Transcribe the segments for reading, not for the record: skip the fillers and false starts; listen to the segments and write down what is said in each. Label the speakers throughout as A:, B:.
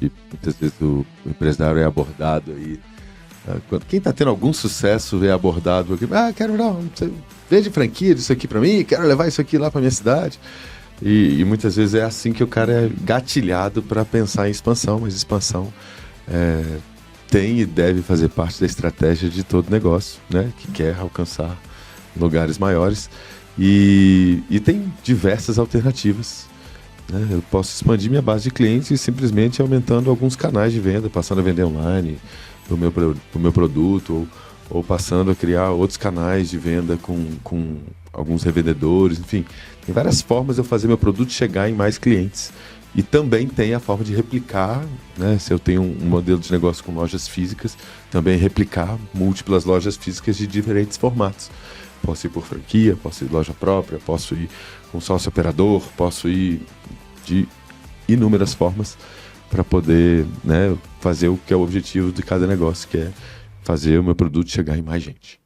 A: que muitas vezes o empresário é abordado aí. Quem está tendo algum sucesso é abordado aqui. Quero não, vende franquia disso aqui para mim, quero levar isso aqui lá para minha cidade. E muitas vezes é assim que o cara é gatilhado para pensar em expansão, mas expansão tem e deve fazer parte da estratégia de todo negócio, né? Que quer alcançar lugares maiores. E tem diversas alternativas. Eu posso expandir minha base de clientes simplesmente aumentando alguns canais de venda, passando a vender online do meu produto, ou passando a criar outros canais de venda com alguns revendedores, enfim. Tem várias formas de eu fazer meu produto chegar em mais clientes. E também tem a forma de replicar, né? Se eu tenho um modelo de negócio com lojas físicas, também replicar múltiplas lojas físicas de diferentes formatos. Posso ir por franquia, posso ir loja própria, posso ir com sócio operador, posso ir de inúmeras formas para poder, né, fazer o que é o objetivo de cada negócio, que é fazer o meu produto chegar em mais gente.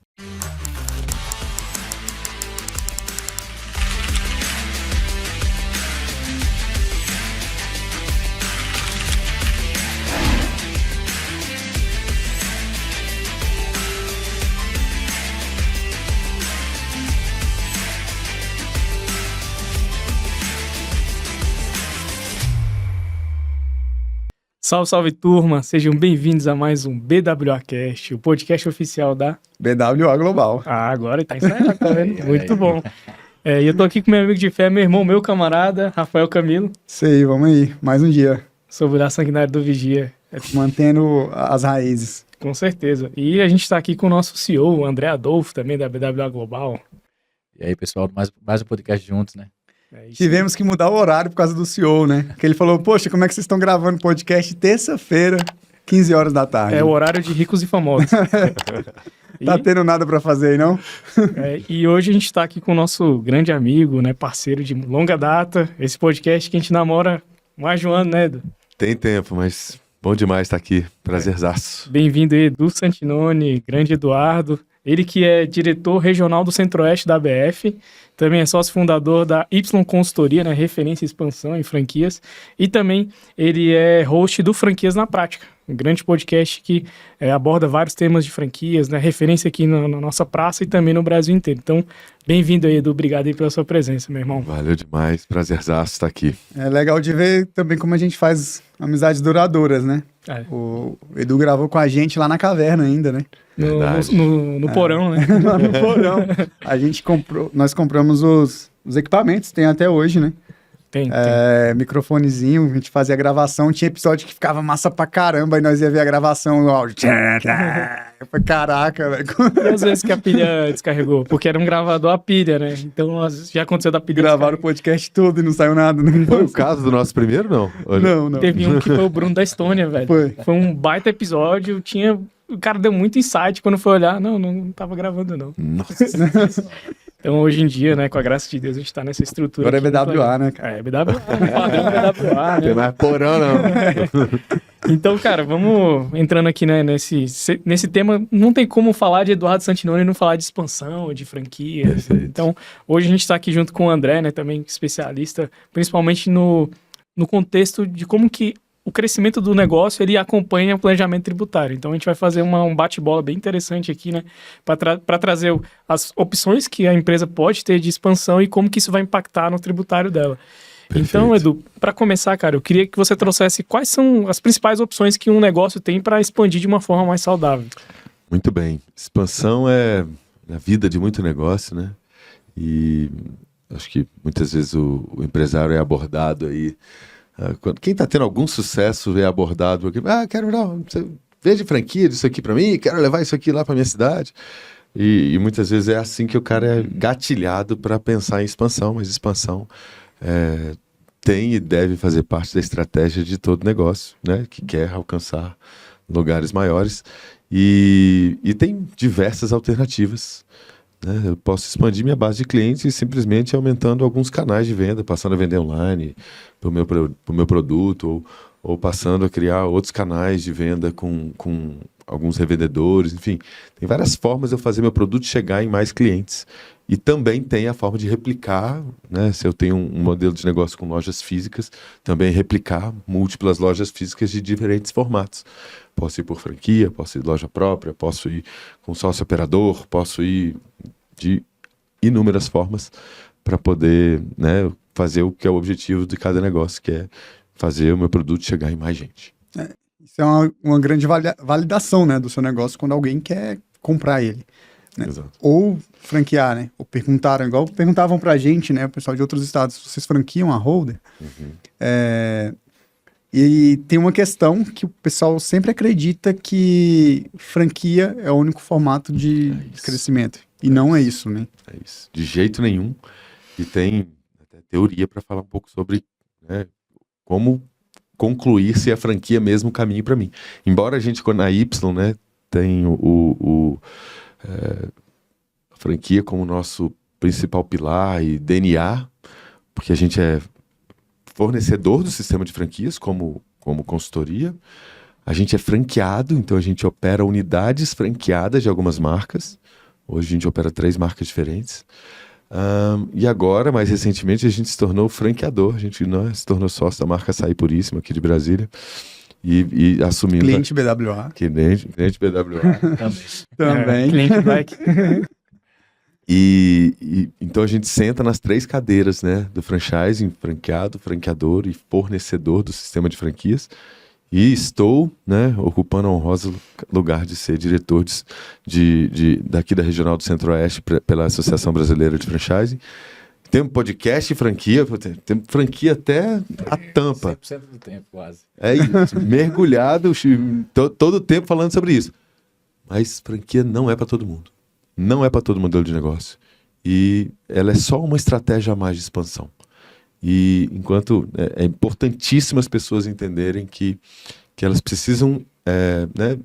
B: Salve, salve turma, sejam bem-vindos a mais um BWAcast, o podcast oficial da
C: BWA Global.
B: Agora tá ensaiado, tá vendo? Muito bom. E eu tô aqui com meu amigo de fé, meu irmão, meu camarada, Rafael Camilo.
C: Isso aí, vamos aí, mais um dia.
B: Sou o braço sanguinário do Vigia.
C: Mantendo as raízes.
B: Com certeza. E a gente tá aqui com o nosso CEO, o André Adolfo, também da BWA Global.
D: E aí, pessoal, mais um podcast juntos, né?
C: Tivemos que mudar o horário por causa do CEO, né? Que ele falou, poxa, como é que vocês estão gravando podcast terça-feira, 15 horas da tarde?
B: É o horário de ricos e famosos.
C: Tá tendo nada pra fazer aí, não?
B: E hoje a gente tá aqui com o nosso grande amigo, né, parceiro de longa data, esse podcast que a gente namora mais de um ano, né, Edu?
A: Tem tempo, mas bom demais estar aqui, prazerzaço.
B: Bem-vindo aí, Edu Santinoni, grande Eduardo. Ele que é diretor regional do Centro-Oeste da ABF, também é sócio fundador da Y Consultoria, né, referência em expansão em franquias, e também ele é host do Franquias na Prática, um grande podcast que aborda vários temas de franquias, né, referência aqui na nossa praça e também no Brasil inteiro. Então, bem-vindo aí, Edu, obrigado aí pela sua presença, meu irmão.
A: Valeu demais, prazerzaço estar aqui.
C: É legal de ver também como a gente faz amizades duradouras, né? O Edu gravou com a gente lá na caverna ainda, né?
B: No porão, né?
C: Lá no porão. Nós compramos os equipamentos, tem até hoje, né?
B: Tem.
C: Microfonezinho, a gente fazia a gravação, tinha episódio que ficava massa pra caramba, e nós ia ver a gravação, o áudio. Eu falei, caraca, velho.
B: E às vezes que a pilha descarregou, porque era um gravador a pilha, né? Então já aconteceu da pilha.
C: Gravaram o podcast todo e não saiu nada. Não
A: foi o caso do nosso primeiro, não?
C: Não.
B: Teve um que foi o Bruno da Estônia, velho. Foi um baita episódio, o cara deu muito insight quando foi olhar. Não tava gravando, não.
A: Nossa.
B: Então, hoje em dia, né, com a graça de Deus, a gente tá nessa estrutura.
C: Agora é BWA, né, cara?
B: É BWA, padrão BWA, né?
A: Tem mais porão, não.
B: Então, cara, vamos entrando aqui, né, nesse tema. Não tem como falar de Eduardo Santinoni e não falar de expansão, de franquias.
A: Perfeito.
B: Então, hoje a gente tá aqui junto com o André, né, também especialista, principalmente no contexto de como que o crescimento do negócio, ele acompanha o planejamento tributário. Então, a gente vai fazer um bate-bola bem interessante aqui, né? Para trazer as opções que a empresa pode ter de expansão e como que isso vai impactar no tributário dela.
A: Perfeito.
B: Então, Edu, para começar, cara, eu queria que você trouxesse quais são as principais opções que um negócio tem para expandir de uma forma mais saudável.
A: Muito bem. Expansão é a vida de muito negócio, né? E acho que muitas vezes o empresário é abordado aí. Quem está tendo algum sucesso é abordado aqui. Quero não, vende franquia disso aqui para mim, quero levar isso aqui lá para minha cidade. E muitas vezes é assim que o cara é gatilhado para pensar em expansão, mas expansão tem e deve fazer parte da estratégia de todo negócio, né? Que quer alcançar lugares maiores. E tem diversas alternativas. Eu posso expandir minha base de clientes simplesmente aumentando alguns canais de venda, passando a vender online para o meu produto, ou passando a criar outros canais de venda com alguns revendedores, enfim. Tem várias formas de eu fazer meu produto chegar em mais clientes. E também tem a forma de replicar, né? Se eu tenho um modelo de negócio com lojas físicas, também replicar múltiplas lojas físicas de diferentes formatos. Posso ir por franquia, posso ir loja própria, posso ir com sócio operador, posso ir de inúmeras formas para poder, né, fazer o que é o objetivo de cada negócio, que é fazer o meu produto chegar em mais gente.
C: Isso é uma grande validação, né, do seu negócio quando alguém quer comprar ele. Né?
A: Exato.
C: Ou franquear, né? Ou perguntavam pra gente, né? O pessoal de outros estados, vocês franquiam a Holder? E tem uma questão que o pessoal sempre acredita que franquia é o único formato de crescimento. E não é isso, né?
A: É isso. De jeito nenhum. E tem até teoria para falar um pouco sobre, né, como concluir se a franquia é mesmo o caminho para mim. Embora a gente, na Y, né, tem a franquia como nosso principal pilar e DNA, porque a gente é fornecedor do sistema de franquias como consultoria, a gente é franqueado, então a gente opera unidades franqueadas de algumas marcas. Hoje a gente opera 3 marcas diferentes. E agora, mais recentemente, a gente se tornou franqueador, a gente se tornou sócio da marca Açaí Puríssimo aqui de Brasília. E assumindo...
C: Cliente BWA.
A: Cliente BWA.
C: Também.
B: Cliente Bike.
A: Então a gente senta nas 3 cadeiras, né, do franchising, franqueado, franqueador e fornecedor do sistema de franquias. E estou, né, ocupando o honroso lugar de ser diretor daqui da Regional do Centro-Oeste pela Associação Brasileira de Franchising. Temos podcast e franquia, temos franquia até a tampa.
D: 100% do tempo, quase.
A: É isso, mergulhado todo o tempo falando sobre isso. Mas franquia não é para todo mundo. Não é para todo modelo de negócio. E ela é só uma estratégia a mais de expansão. E enquanto é importantíssimo as pessoas entenderem que elas precisam né,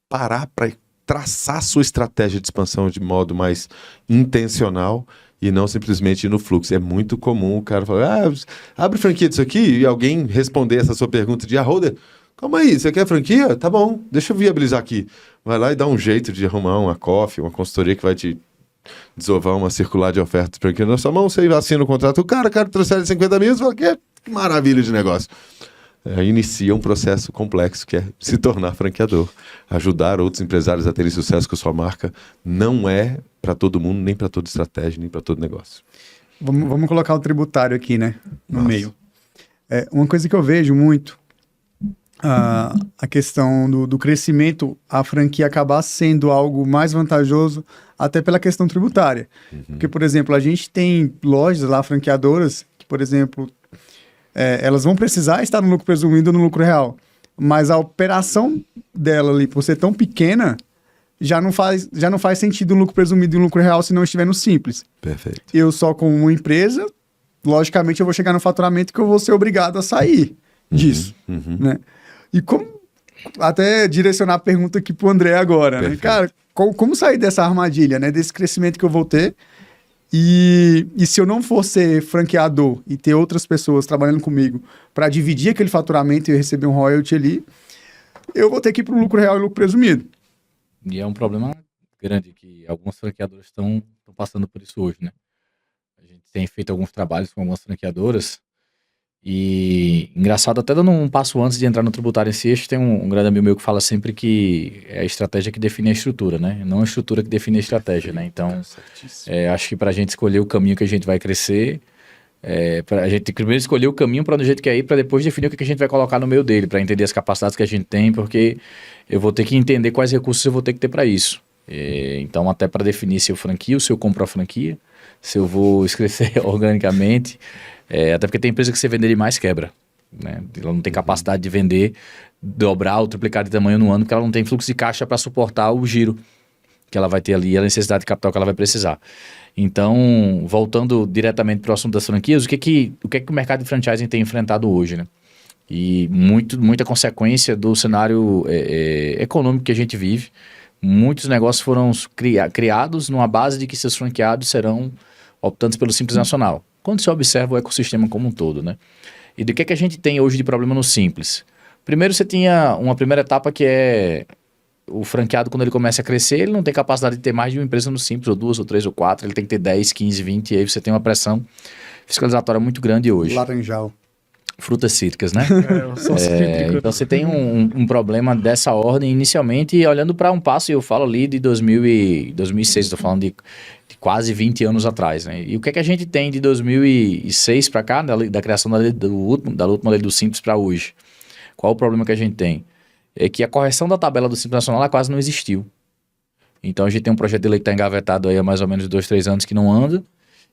A: parar para traçar sua estratégia de expansão de modo mais intencional e não simplesmente ir no fluxo. É muito comum o cara falar, abre franquia disso aqui, e alguém responder essa sua pergunta de Holder, calma aí, você quer franquia? Tá bom, deixa eu viabilizar aqui. Vai lá e dá um jeito de arrumar uma COF, uma consultoria que vai te desovar uma circular de ofertas para aqui na sua mão, você assina o contrato, o cara transfere 50 mil, você fala, que maravilha de negócio. Inicia um processo complexo que é se tornar franqueador. Ajudar outros empresários a terem sucesso com a sua marca não é para todo mundo, nem para toda estratégia, nem para todo negócio.
C: Vamos colocar o tributário aqui, né? No
A: Nossa.
C: meio. Uma coisa que eu vejo muito, a questão do crescimento, a franquia acabar sendo algo mais vantajoso, até pela questão tributária. Porque, por exemplo, a gente tem lojas lá, franqueadoras, que, por exemplo, elas vão precisar estar no lucro presumido ou no lucro real. Mas a operação dela ali, por ser tão pequena, já não faz sentido um lucro presumido e um lucro real se não estiver no simples.
A: Perfeito.
C: Eu só como uma empresa, logicamente eu vou chegar no faturamento que eu vou ser obrigado a sair disso. Né? E como, até direcionar a pergunta aqui pro André agora, né? Cara, como sair dessa armadilha, né? Desse crescimento que eu vou ter? E se eu não for ser franqueador e ter outras pessoas trabalhando comigo para dividir aquele faturamento e receber um royalty ali, eu vou ter que ir pro lucro real e lucro presumido.
D: E é um problema grande que algumas franqueadoras estão passando por isso hoje, né? A gente tem feito alguns trabalhos com algumas franqueadoras e, engraçado, até dando um passo antes de entrar no tributário em si, tem um grande amigo meu que fala sempre que é a estratégia que define a estrutura, né? Não a estrutura que define a estratégia, né? Então, acho que para a gente escolher o caminho que a gente vai crescer, a gente tem que primeiro escolher o caminho para onde a gente quer ir, para depois definir o que a gente vai colocar no meio dele, para entender as capacidades que a gente tem, porque eu vou ter que entender quais recursos eu vou ter que ter para isso. Então, até para definir se eu franquio, se eu compro a franquia, se eu vou crescer organicamente, até porque tem empresa que você vender demais quebra, né? Ela não tem capacidade de vender, dobrar ou triplicar de tamanho no ano, porque ela não tem fluxo de caixa para suportar o giro que ela vai ter ali, a necessidade de capital que ela vai precisar. Então, voltando diretamente para o assunto das franquias, o que o mercado de franchising tem enfrentado hoje, né? E muita consequência do cenário econômico que a gente vive. Muitos negócios foram criados numa base de que seus franqueados serão optantes pelo Simples Nacional. Quando se observa o ecossistema como um todo, né? E do que a gente tem hoje de problema no Simples? Primeiro você tinha uma primeira etapa que é o franqueado, quando ele começa a crescer, ele não tem capacidade de ter mais de uma empresa no Simples, ou 2, ou 3, ou 4, ele tem que ter 10, 15, 20, e aí você tem uma pressão fiscalizatória muito grande hoje.
C: Laranjal.
D: Frutas cítricas, né?
B: o sócio cítrico.
D: Então você tem um problema dessa ordem inicialmente, olhando para um passo, eu falo ali de 2006, estou falando de quase 20 anos atrás, né? E o que é que a gente tem de 2006 para cá, da criação da última lei do Simples para hoje? Qual o problema que a gente tem? É que a correção da tabela do Simples Nacional ela quase não existiu. Então a gente tem um projeto de lei que está engavetado aí há mais ou menos 2, 3 anos que não anda.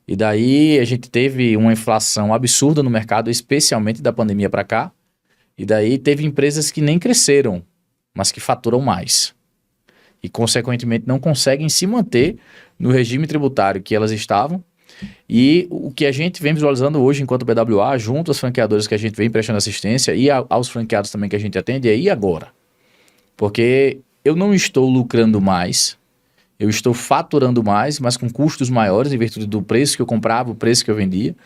D: E daí a gente teve uma inflação absurda no mercado, especialmente da pandemia para cá. E daí teve empresas que nem cresceram, mas que faturam mais. E consequentemente não conseguem se manter no regime tributário que elas estavam. E o que a gente vem visualizando hoje enquanto BWA, junto às franqueadoras que a gente vem prestando assistência e aos franqueados também que a gente atende, é e agora? Porque eu não estou lucrando mais, eu estou faturando mais, mas com custos maiores em virtude do preço que eu comprava, o preço que eu vendia.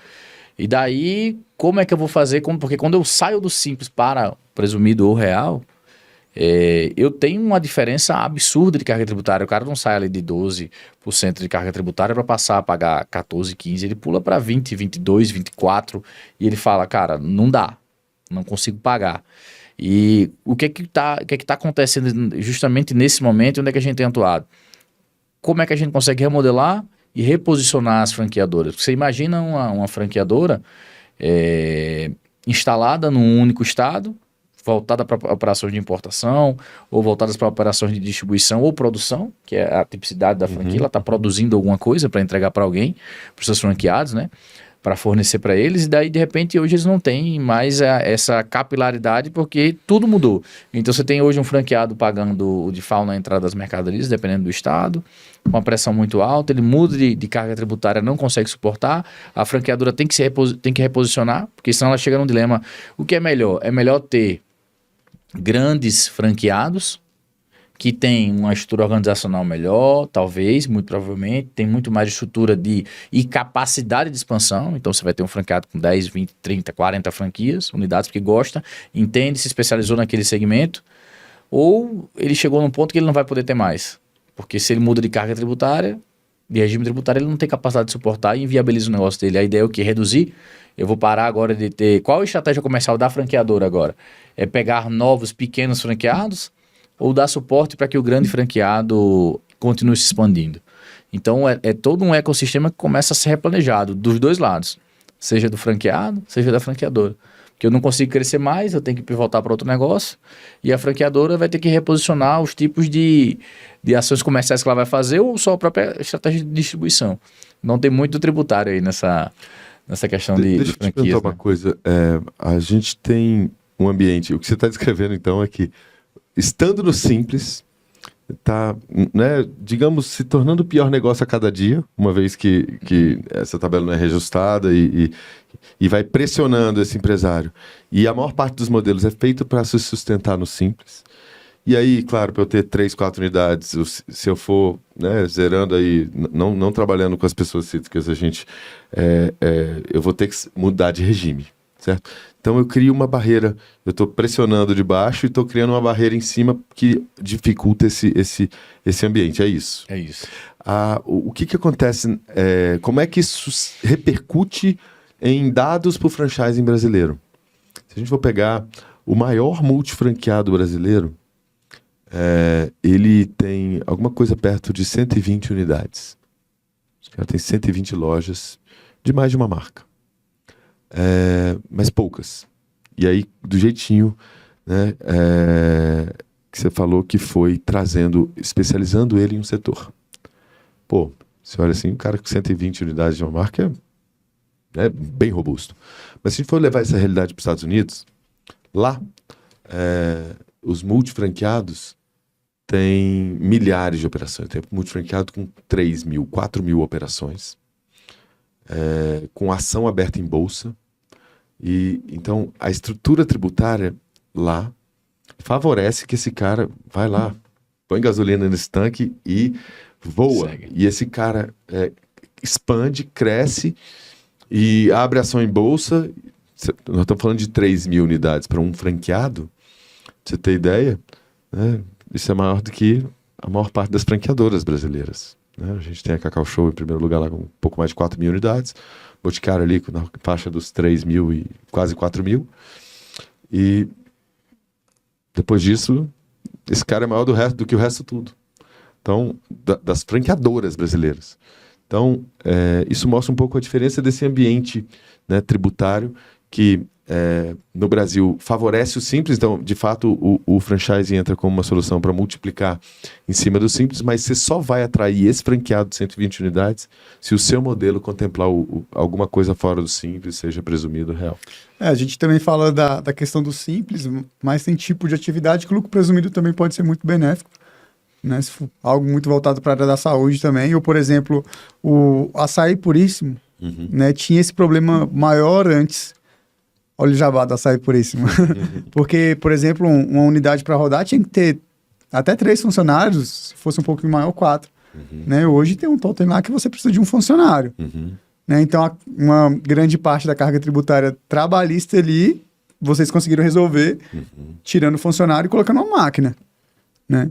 D: E daí, como é que eu vou fazer? Porque quando eu saio do Simples para o presumido ou real, eu tenho uma diferença absurda de carga tributária. O cara não sai ali de 12% de carga tributária para passar a pagar 14, 15%. Ele pula para 20, 22, 24% e ele fala, cara, não dá, não consigo pagar. E o que é que tá acontecendo justamente nesse momento? Onde é que a gente tem atuado? Como é que a gente consegue remodelar e reposicionar as franqueadoras? Porque você imagina uma franqueadora instalada num único estado, voltada para operações de importação, ou voltadas para operações de distribuição ou produção, que é a tipicidade da franquia, ela está produzindo alguma coisa para entregar para alguém, para os seus franqueados, né? Para fornecer para eles, e daí de repente hoje eles não têm mais essa capilaridade porque tudo mudou. Então você tem hoje um franqueado pagando o DIFAL na entrada das mercadorias, dependendo do estado, uma pressão muito alta, ele muda de carga tributária, não consegue suportar, a franqueadora tem que reposicionar, porque senão ela chega num dilema. O que é melhor? É melhor ter grandes franqueados que tem uma estrutura organizacional melhor, talvez, muito provavelmente, tem muito mais estrutura e capacidade de expansão. Então você vai ter um franqueado com 10, 20, 30, 40 franquias, unidades, porque gosta, entende, se especializou naquele segmento, ou ele chegou num ponto que ele não vai poder ter mais. Porque se ele muda de carga tributária, de regime tributário, ele não tem capacidade de suportar e inviabiliza o negócio dele. A ideia é o quê? Reduzir. Eu vou parar agora de ter... Qual a estratégia comercial da franqueadora agora? É pegar novos, pequenos franqueados ou dar suporte para que o grande franqueado continue se expandindo. Então, é todo um ecossistema que começa a ser replanejado dos dois lados, seja do franqueado, seja da franqueadora. Porque eu não consigo crescer mais, eu tenho que pivotar para outro negócio, e a franqueadora vai ter que reposicionar os tipos de ações comerciais que ela vai fazer ou só a própria estratégia de distribuição. Não tem muito tributário aí nessa questão de
A: Deixa eu te
D: franquias.
A: perguntar uma coisa. A gente tem um ambiente, o que você está descrevendo então é que estando no Simples, está, né, digamos, se tornando o pior negócio a cada dia, uma vez que essa tabela não é reajustada e vai pressionando esse empresário. E a maior parte dos modelos é feito para se sustentar no Simples. E aí, claro, para eu ter 3, 4 unidades, se eu for, né, zerando aí, não trabalhando com as pessoas cítricas, eu vou ter que mudar de regime, certo? Então eu crio uma barreira, eu estou pressionando de baixo e estou criando uma barreira em cima que dificulta esse ambiente, é isso?
D: É isso.
A: O que acontece, como é que isso repercute em dados para o franchising brasileiro? Se a gente for pegar o maior multifranqueado brasileiro, ele tem alguma coisa perto de 120 unidades. Ela tem 120 lojas de mais de uma marca. Mas poucas. E aí, do jeitinho, né, que você falou que foi especializando ele em um setor. Pô, você olha assim, um cara com 120 unidades de uma marca é bem robusto. Mas se a gente for levar essa realidade para os Estados Unidos, lá, os multifranqueados têm milhares de operações. Tem multifranqueado com 3 mil, 4 mil operações. Com ação aberta em bolsa. E então a estrutura tributária lá favorece que esse cara vai lá, põe gasolina nesse tanque e voa.
D: Segue.
A: E esse cara expande, cresce e abre ação em bolsa. Nós estamos falando de 3 mil unidades para um franqueado. você ter ideia, né, isso é maior do que a maior parte das franqueadoras brasileiras. Né? A gente tem a Cacau Show em primeiro lugar lá com um pouco mais de 4.000 unidades, Boticário ali na faixa dos 3.000 e quase 4.000. E depois disso, esse cara é maior do que o resto tudo. Então, das franqueadoras brasileiras. Então, isso mostra um pouco a diferença desse ambiente, né, tributário que no Brasil favorece o simples. Então, de fato, o franchise entra como uma solução para multiplicar em cima do simples, mas você só vai atrair esse franqueado de 120 unidades se o seu modelo contemplar alguma coisa fora do simples, seja presumido real.
C: A gente também fala da questão do simples, mas tem tipo de atividade que o lucro presumido também pode ser muito benéfico, né? Se for algo muito voltado para a área da saúde também. Ou, por exemplo, o açaí puríssimo, né, tinha esse problema maior antes. Olha o jabá do açaí puríssimo. Porque, por exemplo, uma unidade para rodar tinha que ter até 3 funcionários, se fosse um pouquinho maior, 4. Né? Hoje tem um totem lá que você precisa de um funcionário. Né? Então, uma grande parte da carga tributária trabalhista ali, vocês conseguiram resolver tirando o funcionário e colocando uma máquina. Né?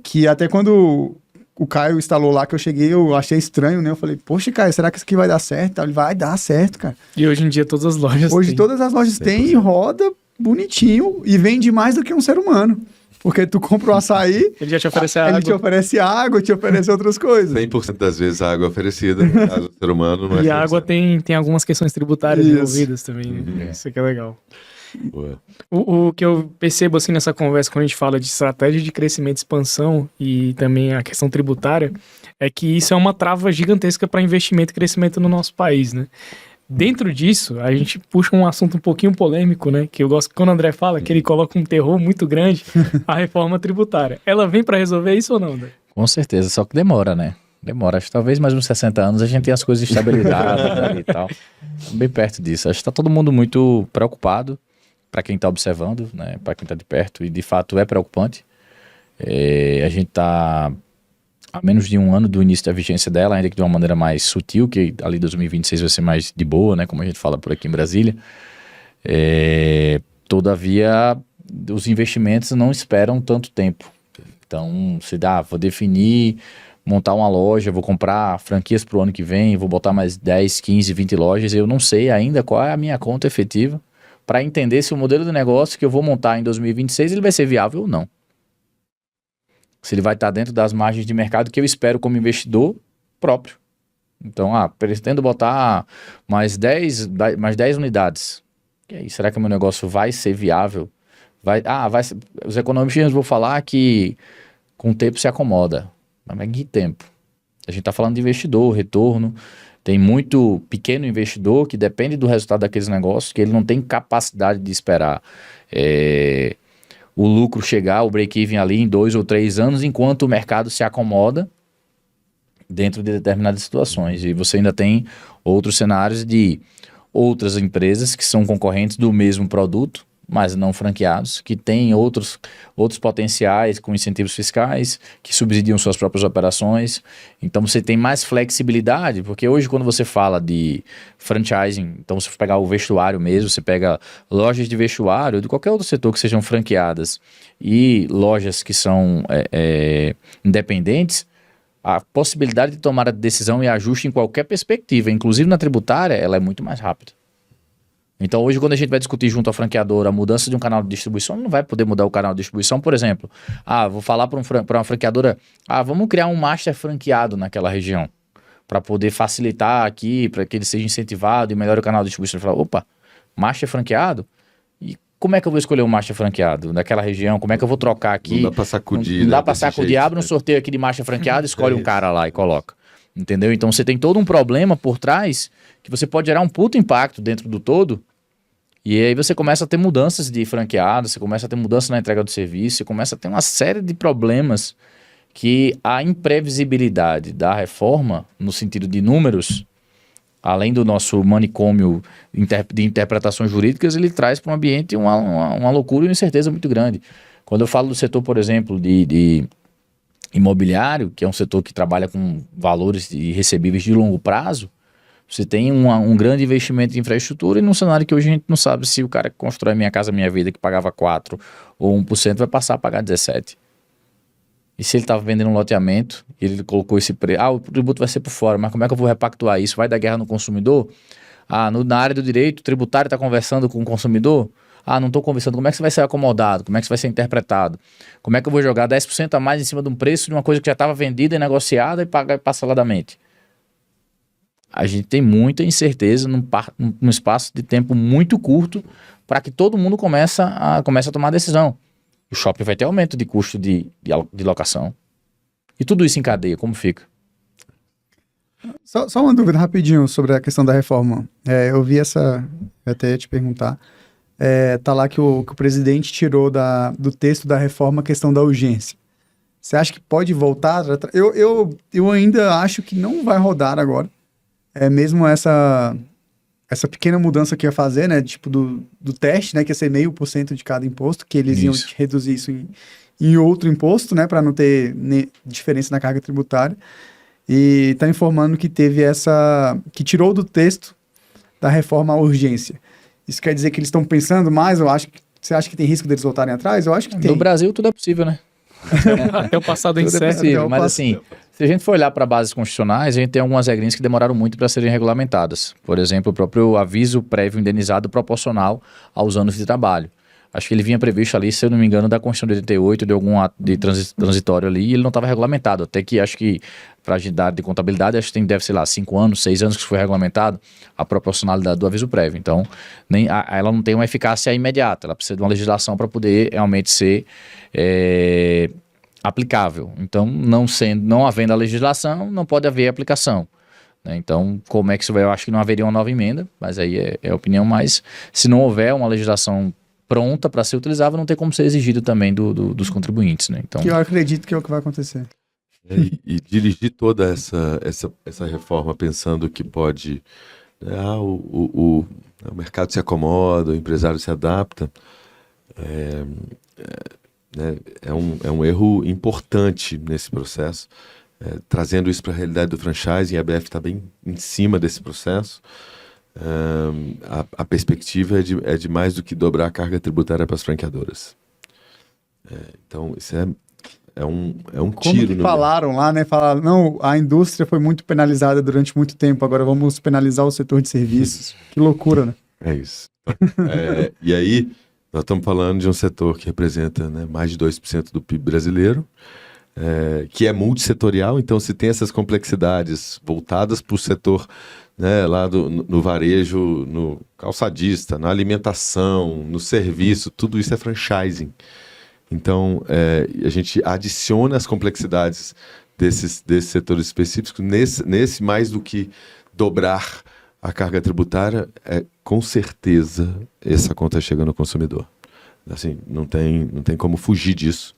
C: Que até quando o Caio instalou lá, que eu cheguei, eu achei estranho, né? Eu falei, poxa, Caio, será que isso aqui vai dar certo? Ele vai dar certo, cara.
B: E hoje em dia todas as lojas
C: Hoje
B: têm.
C: todas as lojas têm e roda bonitinho e vende mais do que um ser humano. Porque tu compra o açaí,
B: Ele já te oferece água.
C: ele te oferece água, te oferece outras coisas.
A: 100% das vezes a água oferecida, no caso do ser humano, não é
B: E a água
A: 100%.
B: tem algumas questões tributárias
C: Isso.
B: envolvidas também, né? Isso que é legal.
A: Boa.
B: O que eu percebo assim nessa conversa, quando a gente fala de estratégia de crescimento e expansão e também a questão tributária, é que isso é uma trava gigantesca para investimento e crescimento no nosso país, né? Dentro disso, a gente puxa um assunto um pouquinho polêmico, né? Que eu gosto quando o André fala que ele coloca um terror muito grande, a reforma tributária. Ela vem para resolver isso ou não, André?
D: Com certeza, só que demora, né? Demora. Acho que talvez mais uns 60 anos a gente tenha as coisas estabilizadas ali e tal. Bem perto disso. Acho que tá todo mundo muito preocupado, para quem está observando, né? Para quem está de perto, e de fato é preocupante. A gente está a menos de um ano do início da vigência dela, ainda que de uma maneira mais sutil, que ali 2026 vai ser mais de boa, né? Como a gente fala por aqui em Brasília. Todavia, os investimentos não esperam tanto tempo. Então, se dá, vou definir, montar uma loja, vou comprar franquias para o ano que vem, vou botar mais 10, 15, 20 lojas, eu não sei ainda qual é a minha conta efetiva para entender se o modelo de negócio que eu vou montar em 2026 ele vai ser viável ou não. Se ele vai estar dentro das margens de mercado que eu espero como investidor próprio. Então, pretendo botar mais 10 unidades. E aí, será que o meu negócio vai ser viável? Os economistas vão falar que com o tempo se acomoda. Mas que tempo? A gente está falando de investidor, retorno. Tem muito pequeno investidor que depende do resultado daqueles negócios, que ele não tem capacidade de esperar o lucro chegar, o break-even ali em 2 ou 3 anos, enquanto o mercado se acomoda dentro de determinadas situações. E você ainda tem outros cenários de outras empresas que são concorrentes do mesmo produto, mas não franqueados, que têm outros potenciais com incentivos fiscais, que subsidiam suas próprias operações. Então você tem mais flexibilidade, porque hoje quando você fala de franchising, então se for pegar o vestuário mesmo, você pega lojas de vestuário, de qualquer outro setor que sejam franqueadas, e lojas que são independentes, a possibilidade de tomar a decisão e ajuste em qualquer perspectiva, inclusive na tributária, ela é muito mais rápida. Então hoje quando a gente vai discutir junto à franqueadora a mudança de um canal de distribuição, não vai poder mudar o canal de distribuição, por exemplo. Vou falar para uma franqueadora, vamos criar um master franqueado naquela região, para poder facilitar aqui, para que ele seja incentivado e melhore o canal de distribuição. Ele fala, opa, master franqueado? E como é que eu vou escolher um master franqueado naquela região? Como é que eu vou trocar aqui?
A: Não dá para sacudir.
D: Não dá para sacudir, abre um sorteio aqui de master franqueado, escolhe um cara lá e coloca. Entendeu? Então você tem todo um problema por trás que você pode gerar um puto impacto dentro do todo. E aí você começa a ter mudanças de franqueado, você começa a ter mudança na entrega do serviço, você começa a ter uma série de problemas que a imprevisibilidade da reforma, no sentido de números, além do nosso manicômio de interpretações jurídicas, ele traz para o ambiente uma loucura e uma incerteza muito grande. Quando eu falo do setor, por exemplo, de imobiliário, que é um setor que trabalha com valores recebíveis de longo prazo, Você tem um grande investimento em infraestrutura e num cenário que hoje a gente não sabe se o cara que constrói Minha Casa Minha Vida, que pagava 4% ou 1%, vai passar a pagar 17%. E se ele estava vendendo um loteamento, ele colocou esse preço, o tributo vai ser por fora, mas como é que eu vou repactuar isso? Vai dar guerra no consumidor? Na área do direito, o tributário está conversando com o consumidor? Não estou conversando. Como é que você vai ser acomodado? Como é que isso vai ser interpretado? Como é que eu vou jogar 10% a mais em cima de um preço de uma coisa que já estava vendida e negociada e pagar parceladamente? A gente tem muita incerteza num espaço de tempo muito curto para que todo mundo comece a tomar decisão. O shopping vai ter aumento de custo de locação. E tudo isso em cadeia, como fica?
C: Só uma dúvida rapidinho sobre a questão da reforma. Eu vi eu até ia te perguntar. Tá lá que o presidente tirou do texto da reforma a questão da urgência. Você acha que pode voltar? Eu ainda acho que não vai rodar agora. Mesmo essa pequena mudança que ia fazer, né? Tipo do teste, né? Que ia ser 0,5% de cada imposto, que eles iam reduzir isso em outro imposto, né? Para não ter diferença na carga tributária. E tá informando que que tirou do texto da reforma a urgência. Isso quer dizer que eles estão pensando mais? Você acha que tem risco deles voltarem atrás? Eu acho que tem.
D: No Brasil tudo é possível, né?
B: Até o passado
D: tudo
B: incerto.
D: É possível, mas assim, se a gente for olhar para bases constitucionais, a gente tem algumas regrinhas que demoraram muito para serem regulamentadas. Por exemplo, o próprio aviso prévio indenizado proporcional aos anos de trabalho. Acho que ele vinha previsto ali, se eu não me engano, da Constituição de 88, de algum ato de transitório ali, e ele não estava regulamentado. Até que acho que, para a agilidade de contabilidade, acho que deve ser lá, 5 anos, 6 anos que foi regulamentado a proporcionalidade do aviso prévio. Então, ela não tem uma eficácia imediata, ela precisa de uma legislação para poder realmente ser aplicável. Então, não havendo a legislação, não pode haver aplicação. Então, como é que isso vai? Eu acho que não haveria uma nova emenda, mas aí é a opinião, mas se não houver uma legislação pronta para ser utilizável, não tem como ser exigido também dos contribuintes, né? Então,
C: que eu acredito que é o que vai acontecer.
A: E dirigir toda essa reforma pensando que pode... o mercado se acomoda, o empresário se adapta, é um erro importante nesse processo. Trazendo isso para a realidade do franchising, a ABF está bem em cima desse processo. A perspectiva é de mais do que dobrar a carga tributária para as franqueadoras. Então, isso é um
C: Como
A: tiro
C: que falaram lá, né? Falaram, não, a indústria foi muito penalizada durante muito tempo, agora vamos penalizar o setor de serviços. Que loucura, né?
A: É isso. E aí, nós estamos falando de um setor que representa, né, mais de 2% do PIB brasileiro, que é multissetorial, então se tem essas complexidades voltadas para o setor, né, lá no varejo, no calçadista, na alimentação, no serviço, tudo isso é franchising. Então, a gente adiciona as complexidades desses setores específicos nesse mais do que dobrar a carga tributária, com certeza essa conta chega no consumidor. Assim, não tem como fugir disso,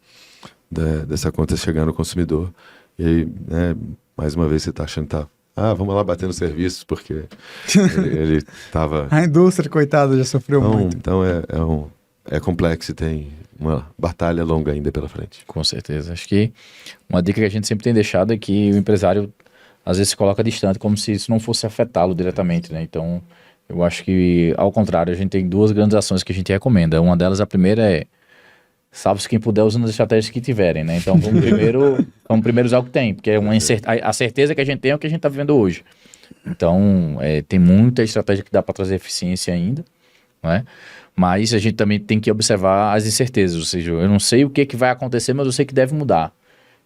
A: dessa conta chegar no consumidor. E aí, né, mais uma vez você está achando que vamos lá bater no serviço, porque ele estava...
C: A indústria, coitada, já sofreu muito.
A: Então é complexo e tem uma batalha longa ainda pela frente.
D: Com certeza. Acho que uma dica que a gente sempre tem deixado é que o empresário às vezes se coloca distante, como se isso não fosse afetá-lo diretamente, né? Então, eu acho que, ao contrário, a gente tem 2 grandes ações que a gente recomenda. Uma delas, a primeira é salve-se quem puder usando as estratégias que tiverem, né? Então, vamos primeiro usar o que tem, porque a certeza que a gente tem é o que a gente está vivendo hoje. Então, tem muita estratégia que dá para trazer eficiência ainda, não é? Mas a gente também tem que observar as incertezas, ou seja, eu não sei o que vai acontecer, mas eu sei que deve mudar.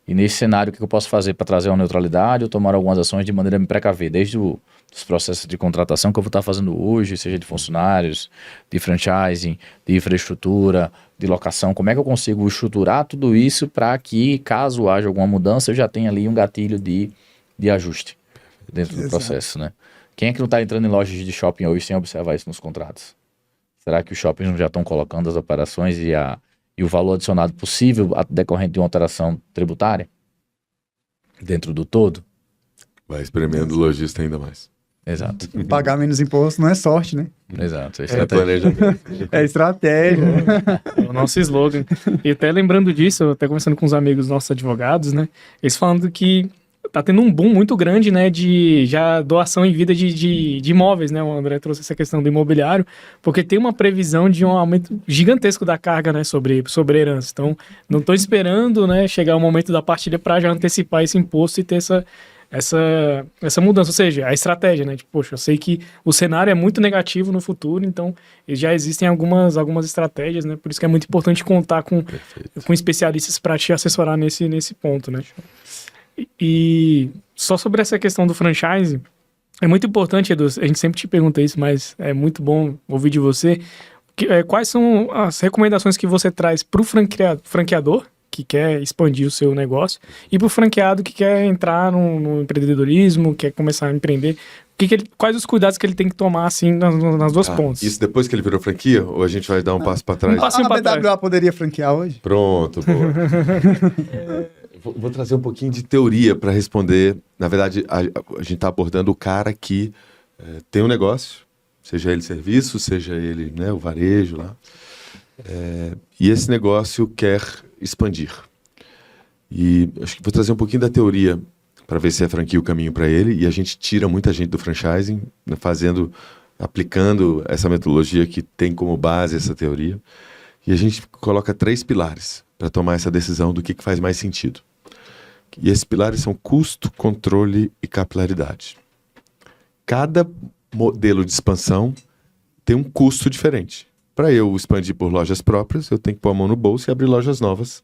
D: E nesse cenário, o que eu posso fazer para trazer uma neutralidade ou tomar algumas ações de maneira a me precaver, desde os processos de contratação que eu vou estar fazendo hoje, seja de funcionários, de franchising, de infraestrutura, de locação, como é que eu consigo estruturar tudo isso para que, caso haja alguma mudança, eu já tenha ali um gatilho de ajuste dentro do processo, né? Quem é que não está entrando em lojas de shopping hoje sem observar isso nos contratos? Será que os shoppings já estão colocando as operações e o valor adicionado possível decorrente de uma alteração tributária dentro do todo?
A: Vai espremendo o lojista ainda mais.
D: Exato.
C: Pagar menos imposto não é sorte, né?
D: Exato.
A: Planejamento.
C: É estratégia.
B: É o nosso slogan. E até lembrando disso, eu até conversando com os amigos nossos advogados, né? Eles falando que tá tendo um boom muito grande, né, de já doação em vida de imóveis, né? O André trouxe essa questão do imobiliário, porque tem uma previsão de um aumento gigantesco da carga, né, sobre herança. Então, não tô esperando, né, chegar o momento da partilha para já antecipar esse imposto e ter essa mudança, ou seja, a estratégia, né? Tipo, poxa, eu sei que o cenário é muito negativo no futuro, então já existem algumas estratégias, né? Por isso que é muito importante contar com especialistas para te assessorar nesse ponto, né? E só sobre essa questão do franchise, é muito importante, Edu, a gente sempre te pergunta isso, mas é muito bom ouvir de você. Quais são as recomendações que você traz para o franqueador que quer expandir o seu negócio e para o franqueado que quer entrar no empreendedorismo, quer começar a empreender? Quais os cuidados que ele tem que tomar assim nas duas pontas?
A: Isso depois que ele virou franquia ou a gente vai dar um passo para trás?
C: A BWA poderia franquear hoje?
A: Pronto, boa. Vou trazer um pouquinho de teoria para responder. Na verdade, a gente está abordando o cara que tem um negócio, seja ele serviço, seja ele, né, o varejo lá, e esse negócio quer expandir. E acho que vou trazer um pouquinho da teoria para ver se é franquia o caminho para ele, e a gente tira muita gente do franchising, né, aplicando essa metodologia que tem como base essa teoria, e a gente coloca 3 pilares para tomar essa decisão do que faz mais sentido. E esses pilares são custo, controle e capilaridade. Cada modelo de expansão tem um custo diferente. Para eu expandir por lojas próprias, eu tenho que pôr a mão no bolso e abrir lojas novas.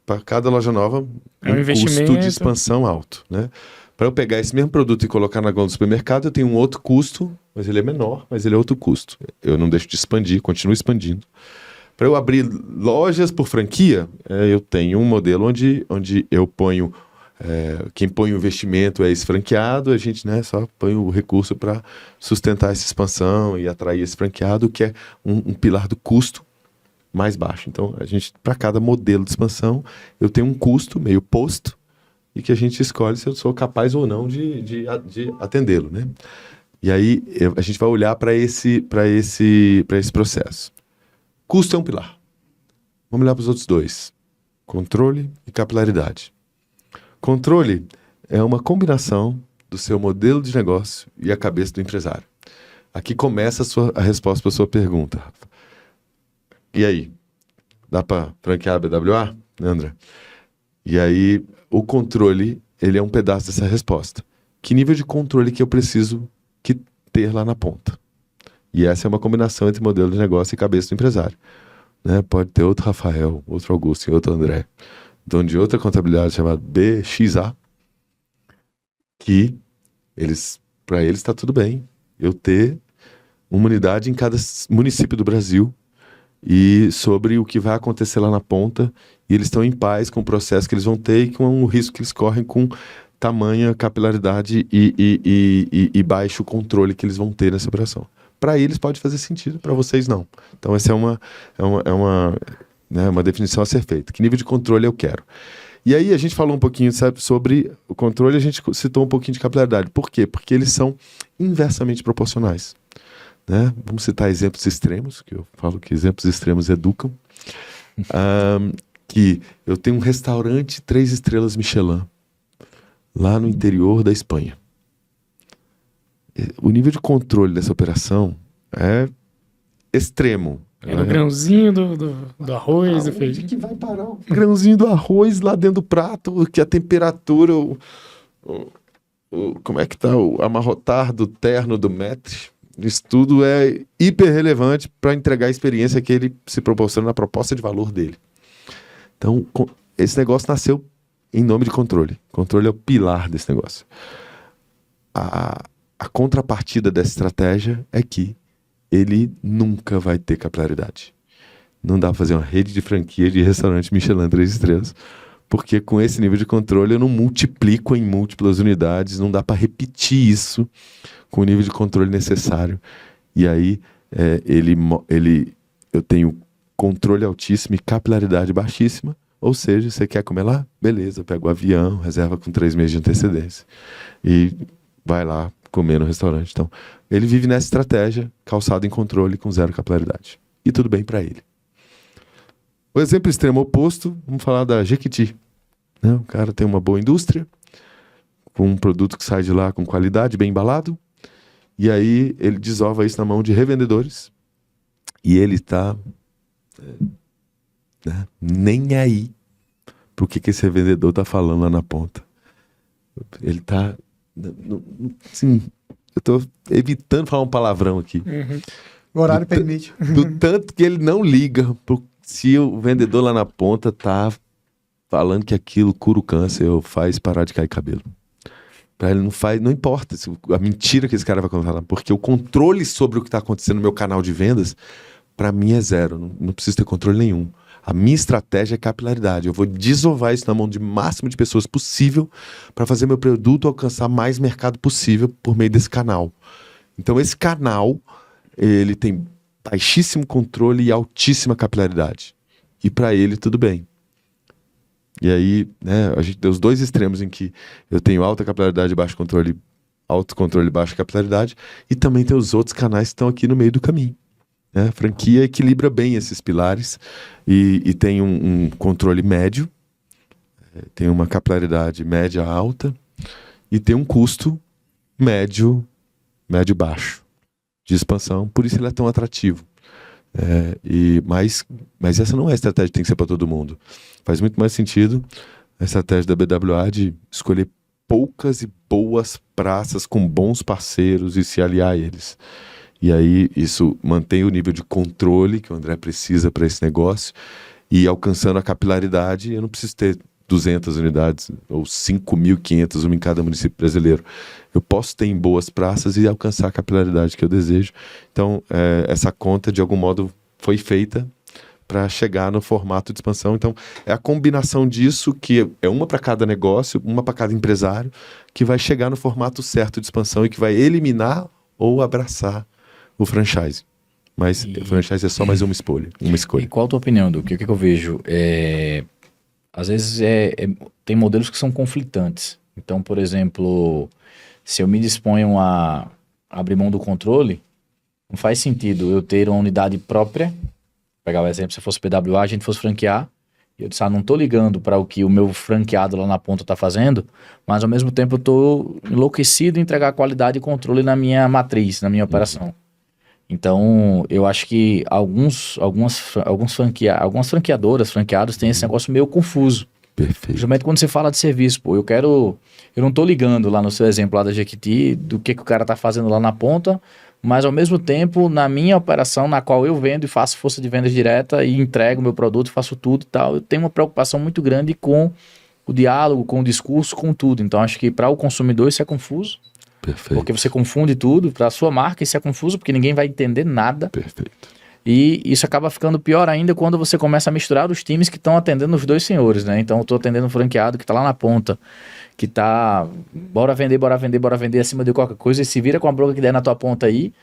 A: Para cada loja nova, um custo de expansão alto, né? Para eu pegar esse mesmo produto e colocar na gôndola do supermercado, eu tenho um outro custo, mas ele é menor, mas ele é outro custo. Eu não deixo de expandir, continuo expandindo. Para eu abrir lojas por franquia, eu tenho um modelo onde eu ponho... quem põe o investimento é esse franqueado, a gente, né, só põe o recurso para sustentar essa expansão e atrair esse franqueado, que é um pilar do custo mais baixo. Então, para cada modelo de expansão, eu tenho um custo meio posto e que a gente escolhe se eu sou capaz ou não de atendê-lo, né? E aí a gente vai olhar para esse processo. Custo é um pilar. Vamos olhar para os outros 2. Controle e capilaridade. Controle é uma combinação do seu modelo de negócio e a cabeça do empresário. Aqui começa a resposta para a sua pergunta, Rafa. E aí? Dá para franquear a BWA, André? E aí, o controle, ele é um pedaço dessa resposta. Que nível de controle que eu preciso ter lá na ponta? E essa é uma combinação entre modelo de negócio e cabeça do empresário. Né? Pode ter outro Rafael, outro Augusto e outro André, dono de outra contabilidade chamada BXA, que para eles está tudo bem eu ter uma unidade em cada município do Brasil e sobre o que vai acontecer lá na ponta, e eles estão em paz com o processo que eles vão ter e com o risco que eles correm com tamanha capilaridade e baixo controle que eles vão ter nessa operação. Para eles pode fazer sentido, para vocês não. Então essa é uma definição a ser feita. Que nível de controle eu quero? E aí a gente falou um pouquinho, sabe, sobre o controle, a gente citou um pouquinho de capilaridade. Por quê? Porque eles são inversamente proporcionais. Né? Vamos citar exemplos extremos, que eu falo que exemplos extremos educam. Que eu tenho um restaurante 3 estrelas Michelin, lá no interior da Espanha. O nível de controle dessa operação é extremo.
B: É no grãozinho do arroz, do feijão.
A: Que vai parar o grãozinho do arroz lá dentro do prato, que a temperatura, como é que tá o amarrotar do terno do maître? Isso tudo é hiper relevante para entregar a experiência que ele se proporciona na proposta de valor dele. Então, esse negócio nasceu em nome de controle. Controle é o pilar desse negócio. A contrapartida dessa estratégia é que ele nunca vai ter capilaridade. Não dá para fazer uma rede de franquia de restaurante Michelin 3 estrelas, porque com esse nível de controle eu não multiplico em múltiplas unidades, não dá para repetir isso com o nível de controle necessário. E aí eu tenho controle altíssimo e capilaridade baixíssima, ou seja, você quer comer lá? Beleza, pega o avião, reserva com 3 meses de antecedência e vai lá comer no restaurante. Então, ele vive nessa estratégia, calçado em controle, com 0 capilaridade. E tudo bem para ele. O exemplo extremo oposto, vamos falar da Jequiti. Né? O cara tem uma boa indústria, com um produto que sai de lá com qualidade, bem embalado, e aí ele desova isso na mão de revendedores, e ele está nem aí pro que esse revendedor tá falando lá na ponta. Ele tá... Assim, eu tô evitando falar um palavrão aqui.
C: O horário permite.
A: Do tanto que ele não liga se o vendedor lá na ponta tá falando que aquilo cura o câncer ou faz parar de cair cabelo. Pra ele não importa a mentira que esse cara vai contar, porque o controle sobre o que tá acontecendo no meu canal de vendas, pra mim é zero, não preciso ter controle nenhum. A minha estratégia é capilaridade. Eu vou desovar isso na mão de máximo de pessoas possível para fazer meu produto alcançar mais mercado possível por meio desse canal. Então esse canal, ele tem baixíssimo controle e altíssima capilaridade. E para ele tudo bem. E aí, né, a gente tem os dois extremos em que eu tenho alta capilaridade e baixo controle, alto controle e baixa capilaridade, e também tem os outros canais que estão aqui no meio do caminho. A franquia equilibra bem esses pilares e tem um controle médio, tem uma capilaridade média alta e tem um custo médio-baixo de expansão, por isso ele é tão atrativo. Mas essa não é a estratégia que tem que ser para todo mundo. Faz muito mais sentido a estratégia da BWA de escolher poucas e boas praças com bons parceiros e se aliar a eles. E aí isso mantém o nível de controle que o André precisa para esse negócio e alcançando a capilaridade, eu não preciso ter 200 unidades ou 5.500 uma em cada município brasileiro. Eu posso ter em boas praças e alcançar a capilaridade que eu desejo. Então, essa conta, de algum modo, foi feita para chegar no formato de expansão. Então, é a combinação disso, que é uma para cada negócio, uma para cada empresário, que vai chegar no formato certo de expansão e que vai eliminar ou abraçar o franchise. Mas o franchise é só mais uma escolha.
D: E qual a tua opinião, Duque? O que eu vejo? Às vezes tem modelos que são conflitantes. Então, por exemplo, se eu me disponho a abrir mão do controle, não faz sentido eu ter uma unidade própria. Vou pegar o exemplo, se fosse PWA, a gente fosse franquear, e eu disse, não estou ligando para o que o meu franqueado lá na ponta está fazendo, mas ao mesmo tempo eu estou enlouquecido em entregar qualidade e controle na minha matriz, na minha operação. Então, eu acho que algumas franqueadoras, franqueados têm esse negócio meio confuso.
A: Perfeito.
D: Justamente quando você fala de serviço, pô, eu não tô ligando lá no seu exemplo lá da Jequiti, do que o cara tá fazendo lá na ponta, mas ao mesmo tempo, na minha operação, na qual eu vendo e faço força de vendas direta e entrego meu produto, faço tudo e tal, eu tenho uma preocupação muito grande com o diálogo, com o discurso, com tudo. Então, acho que para o consumidor isso é confuso.
A: Perfeito.
D: Porque você confunde tudo, para a sua marca isso é confuso, porque ninguém vai entender nada.
A: Perfeito.
D: E isso acaba ficando pior ainda quando você começa a misturar os times que estão atendendo os dois senhores, né? Então eu estou atendendo um franqueado que está lá na ponta, que está bora vender acima de qualquer coisa, e se vira com a bronca que der na tua ponta aí.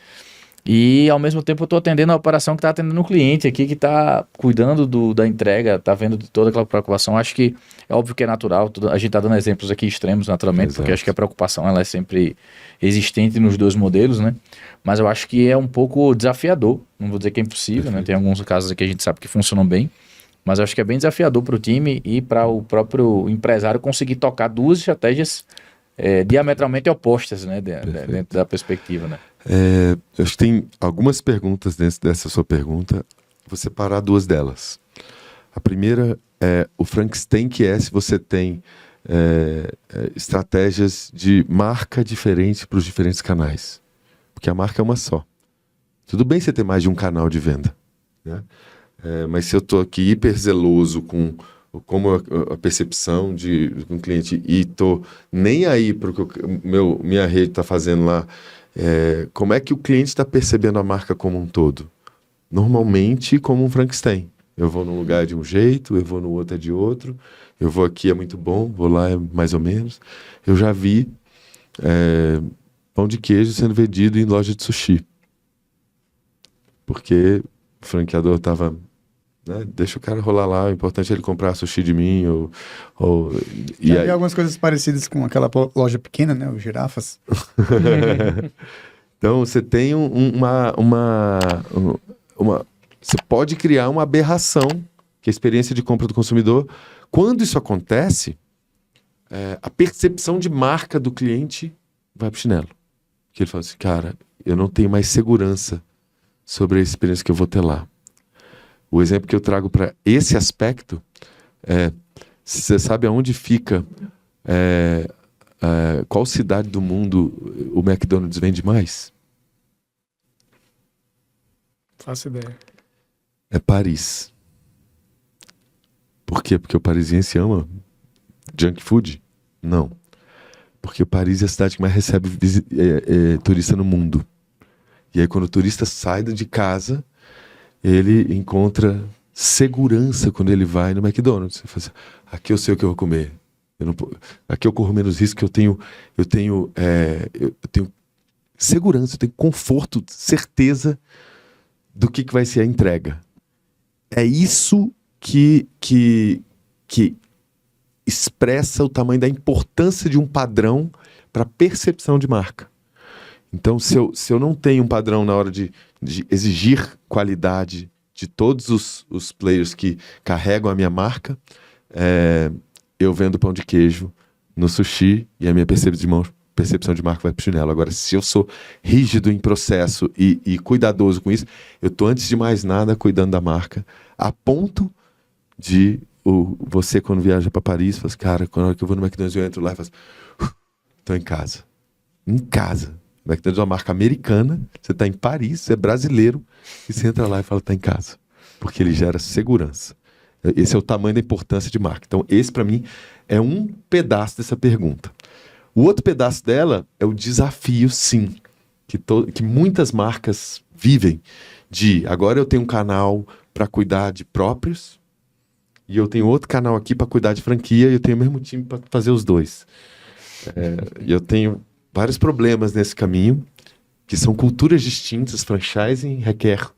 D: E ao mesmo tempo eu estou atendendo a operação que está atendendo um cliente aqui que está cuidando da entrega, está vendo de toda aquela preocupação. Acho que é óbvio que é natural, a gente está dando exemplos aqui extremos naturalmente,
A: Exato.
D: porque acho que a preocupação ela é sempre existente nos dois modelos, né? Mas eu acho que é um pouco desafiador, não vou dizer que é impossível,
A: Perfeito.
D: né? Tem alguns casos aqui que a gente sabe que funcionam bem, mas eu acho que é bem desafiador para o time e para o próprio empresário conseguir tocar duas estratégias diametralmente opostas, né? Dentro da perspectiva, né?
A: Eu acho que tem algumas perguntas dentro dessa sua pergunta. Vou separar duas delas. A primeira é o Frankenstein, que é se você tem estratégias de marca diferentes para os diferentes canais. Porque a marca é uma só. Tudo bem você ter mais de um canal de venda, né? Mas se eu estou aqui hiper zeloso com como a percepção de um cliente e estou nem aí para o que minha rede está fazendo lá, como é que o cliente está percebendo a marca como um todo? Normalmente como um Frankenstein. Eu vou num lugar de um jeito, eu vou no outro é de outro, eu vou aqui é muito bom, vou lá é mais ou menos. Eu já vi pão de queijo sendo vendido em loja de sushi. Porque o franqueador estava... Né, deixa o cara rolar lá, o importante é ele comprar sushi de mim.
C: E aí algumas coisas parecidas com aquela loja pequena, né? Os girafas.
A: Então você tem você pode criar uma aberração, que é a experiência de compra do consumidor. Quando isso acontece, a percepção de marca do cliente vai pro chinelo. Porque ele fala assim, cara, eu não tenho mais segurança sobre a experiência que eu vou ter lá. O exemplo que eu trago para esse aspecto é, se você sabe aonde fica, qual cidade do mundo o McDonald's vende mais?
B: Faço ideia.
A: É Paris. Por quê? Porque o parisiense ama junk food? Não. Porque Paris é a cidade que mais recebe turista no mundo. E aí quando o turista sai de casa, ele encontra segurança quando ele vai no McDonald's. Ele fala assim, aqui eu sei o que eu vou comer. Aqui eu corro menos risco, eu tenho segurança, eu tenho conforto, certeza do que vai ser a entrega. É isso que expressa o tamanho da importância de um padrão para a percepção de marca. Então, se eu não tenho um padrão na hora de exigir qualidade de todos os players que carregam a minha marca, eu vendo pão de queijo no sushi e a minha percepção de marca vai pro chinelo. Agora, se eu sou rígido em processo e cuidadoso com isso, eu tô, antes de mais nada, cuidando da marca, a ponto de você, quando viaja para Paris, fala assim, cara, quando eu vou no McDonald's, eu entro lá e falo assim, tô em casa. Em casa. O McDonald's é uma marca americana, você tá em Paris, você é brasileiro, e você entra lá e fala, tá em casa. Porque ele gera segurança. Esse é o tamanho da importância de marca. Então, esse, para mim, é um pedaço dessa pergunta. O outro pedaço dela é o desafio, sim, que muitas marcas vivem, de agora eu tenho um canal para cuidar de próprios, e eu tenho outro canal aqui para cuidar de franquia, e eu tenho o mesmo time para fazer os dois. E eu tenho vários problemas nesse caminho, que são culturas distintas. Franchising requer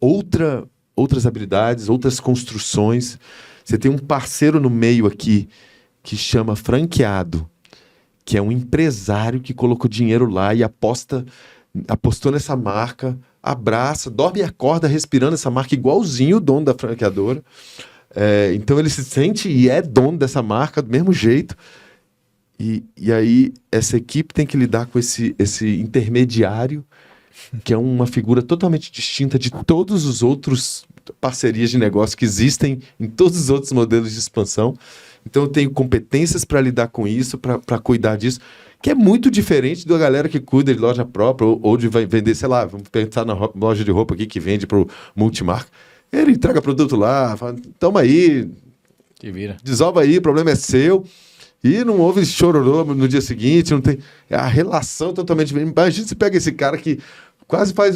A: outras habilidades, outras construções. Você tem um parceiro no meio aqui que chama franqueado, que é um empresário que colocou dinheiro lá e apostou nessa marca, abraça, dorme e acorda respirando essa marca igualzinho o dono da franqueadora. Então ele se sente e é dono dessa marca do mesmo jeito. E aí essa equipe tem que lidar com esse intermediário, que é uma figura totalmente distinta de todos os outros parcerias de negócio que existem em todos os outros modelos de expansão. Então eu tenho competências para lidar com isso, para cuidar disso, que é muito diferente da galera que cuida de loja própria ou de vender, sei lá, vamos pensar na loja de roupa aqui que vende para o multimarca. Ele entrega produto lá, fala, toma aí,
D: te vira.
A: Desova aí, o problema é seu. E não houve chororô no dia seguinte, não tem. A relação totalmente diferente. Imagina se pega esse cara que quase faz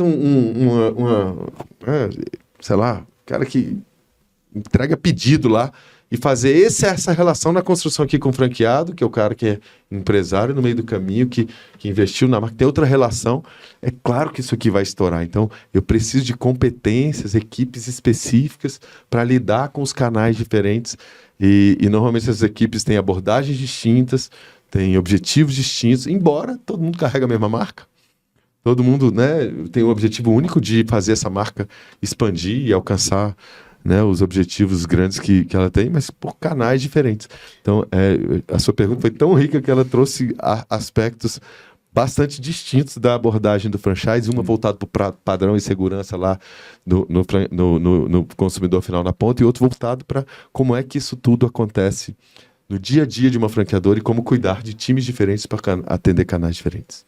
A: sei lá, cara que entrega pedido lá e fazer essa relação na construção aqui com o franqueado, que é o cara que é empresário no meio do caminho, que investiu na marca, tem outra relação. É claro que isso aqui vai estourar. Então, eu preciso de competências, equipes específicas para lidar com os canais diferentes. E normalmente essas equipes têm abordagens distintas, têm objetivos distintos, embora todo mundo carrega a mesma marca. Todo mundo, né, tem o objetivo único de fazer essa marca expandir e alcançar, né, os objetivos grandes que ela tem, mas por canais diferentes. Então, a sua pergunta foi tão rica que ela trouxe aspectos bastante distintos da abordagem do franchise, uma voltada para padrão e segurança lá no consumidor final na ponta, e outro voltado para como é que isso tudo acontece no dia a dia de uma franqueadora e como cuidar de times diferentes para atender canais diferentes.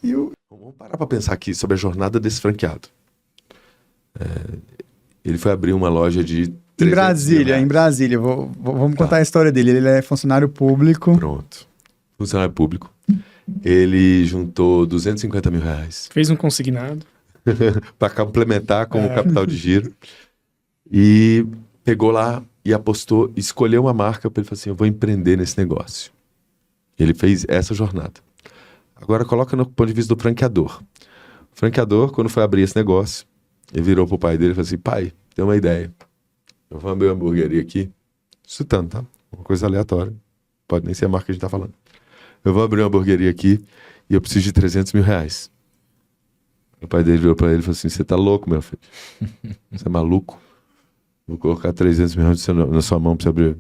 A: Vamos parar para pensar aqui sobre a jornada desse franqueado. Ele foi abrir uma loja de
C: Em Brasília. Vamos contar a história dele. Ele é funcionário público.
A: Pronto. Funcionário público. Ele juntou R$250 mil.
B: Fez um consignado.
A: para complementar com o capital de giro. E pegou lá e apostou, escolheu uma marca para ele falar assim, eu vou empreender nesse negócio. Ele fez essa jornada. Agora coloca no ponto de vista do franqueador. O franqueador, quando foi abrir esse negócio, ele virou pro pai dele e falou assim, pai, tem uma ideia. Eu vou abrir uma hamburgueria aqui, chutando, tá? Uma coisa aleatória. Pode nem ser a marca que a gente tá falando. Eu vou abrir uma hamburgueria aqui e eu preciso de R$300 mil. O pai dele virou pra ele e falou assim, você tá louco, meu filho? Você é maluco? Vou colocar R$300 mil na sua mão pra você abrir.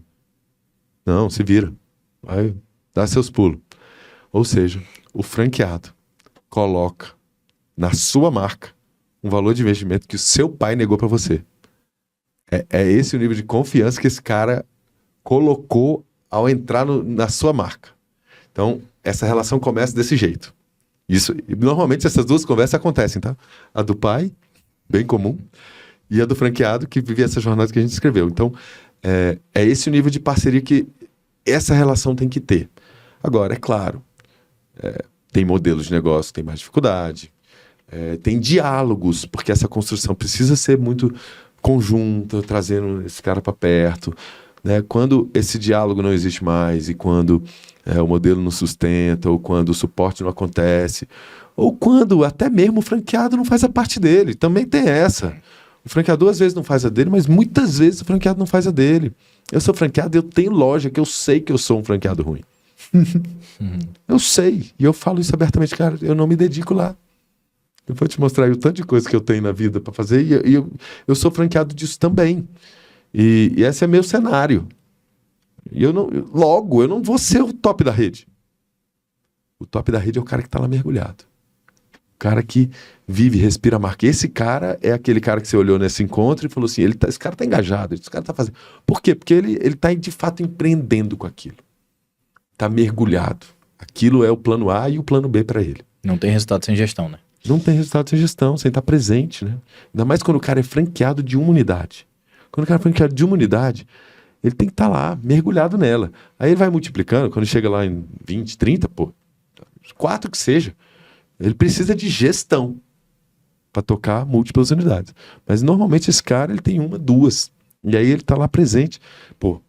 A: Não, se vira. vai dar seus pulos. Ou seja, o franqueado coloca na sua marca um valor de investimento que o seu pai negou para você. É esse o nível de confiança que esse cara colocou ao entrar na sua marca. Então, essa relação começa desse jeito. Normalmente essas duas conversas acontecem, tá? A do pai, bem comum, e a do franqueado, que vive essa jornada que a gente escreveu. Então, é esse o nível de parceria que essa relação tem que ter. Agora, é claro, tem modelos de negócio que tem mais dificuldade, tem diálogos, porque essa construção precisa ser muito conjunta, trazendo esse cara para perto, né? Quando esse diálogo não existe mais e quando o modelo não sustenta, ou quando o suporte não acontece, ou quando até mesmo o franqueado não faz a parte dele, também tem essa. O franqueador às vezes não faz a dele, mas muitas vezes o franqueado não faz a dele. Eu sou franqueado, eu tenho loja que eu sei que eu sou um franqueado ruim. Eu sei, e eu falo isso abertamente, cara, eu não me dedico lá. Eu vou te mostrar aí o tanto de coisa que eu tenho na vida para fazer, e eu sou franqueado disso também. E esse é meu cenário. E eu não vou ser o top da rede. O top da rede é o cara que está lá mergulhado. O cara que vive, respira a marca. Esse cara é aquele cara que você olhou nesse encontro e falou assim, esse cara está engajado, esse cara está fazendo. Por quê? Porque ele está de fato empreendendo com aquilo. Está mergulhado. Aquilo é o plano A e o plano B para ele.
D: Não tem resultado sem gestão, né?
A: Não tem resultado sem gestão, sem estar presente, né? Ainda mais quando o cara é franqueado de uma unidade. Quando o cara é franqueado de uma unidade, ele tem que estar lá, mergulhado nela. Aí ele vai multiplicando, quando chega lá em 20, 30, 4 que seja, ele precisa de gestão para tocar múltiplas unidades. Mas normalmente esse cara, ele tem 1, 2. E aí ele está lá presente.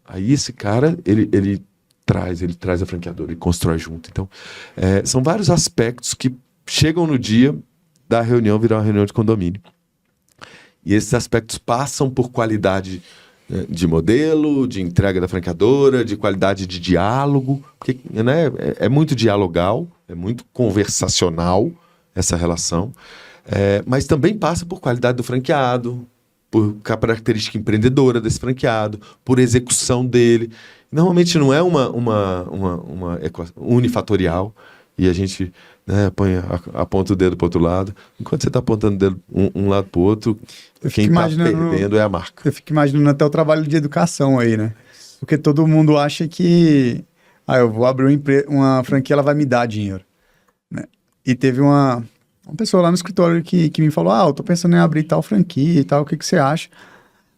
A: Aí esse cara, ele traz a franqueadora, ele constrói junto. Então, são vários aspectos que chegam no dia da reunião virar uma reunião de condomínio. E esses aspectos passam por qualidade de modelo, de entrega da franqueadora, de qualidade de diálogo, porque, né, é muito dialogal, é muito conversacional essa relação, mas também passa por qualidade do franqueado, por característica empreendedora desse franqueado, por execução dele. Normalmente não é uma equação unifatorial, e a gente, né, aponta o dedo para o outro lado. Enquanto você está apontando o dedo um lado para o outro, quem está perdendo é a marca.
C: Eu fico imaginando até o trabalho de educação aí, né? Porque todo mundo acha que eu vou abrir uma franquia, ela vai me dar dinheiro, né? E teve uma pessoa lá no escritório que me falou, eu tô pensando em abrir tal franquia e tal, o que você acha?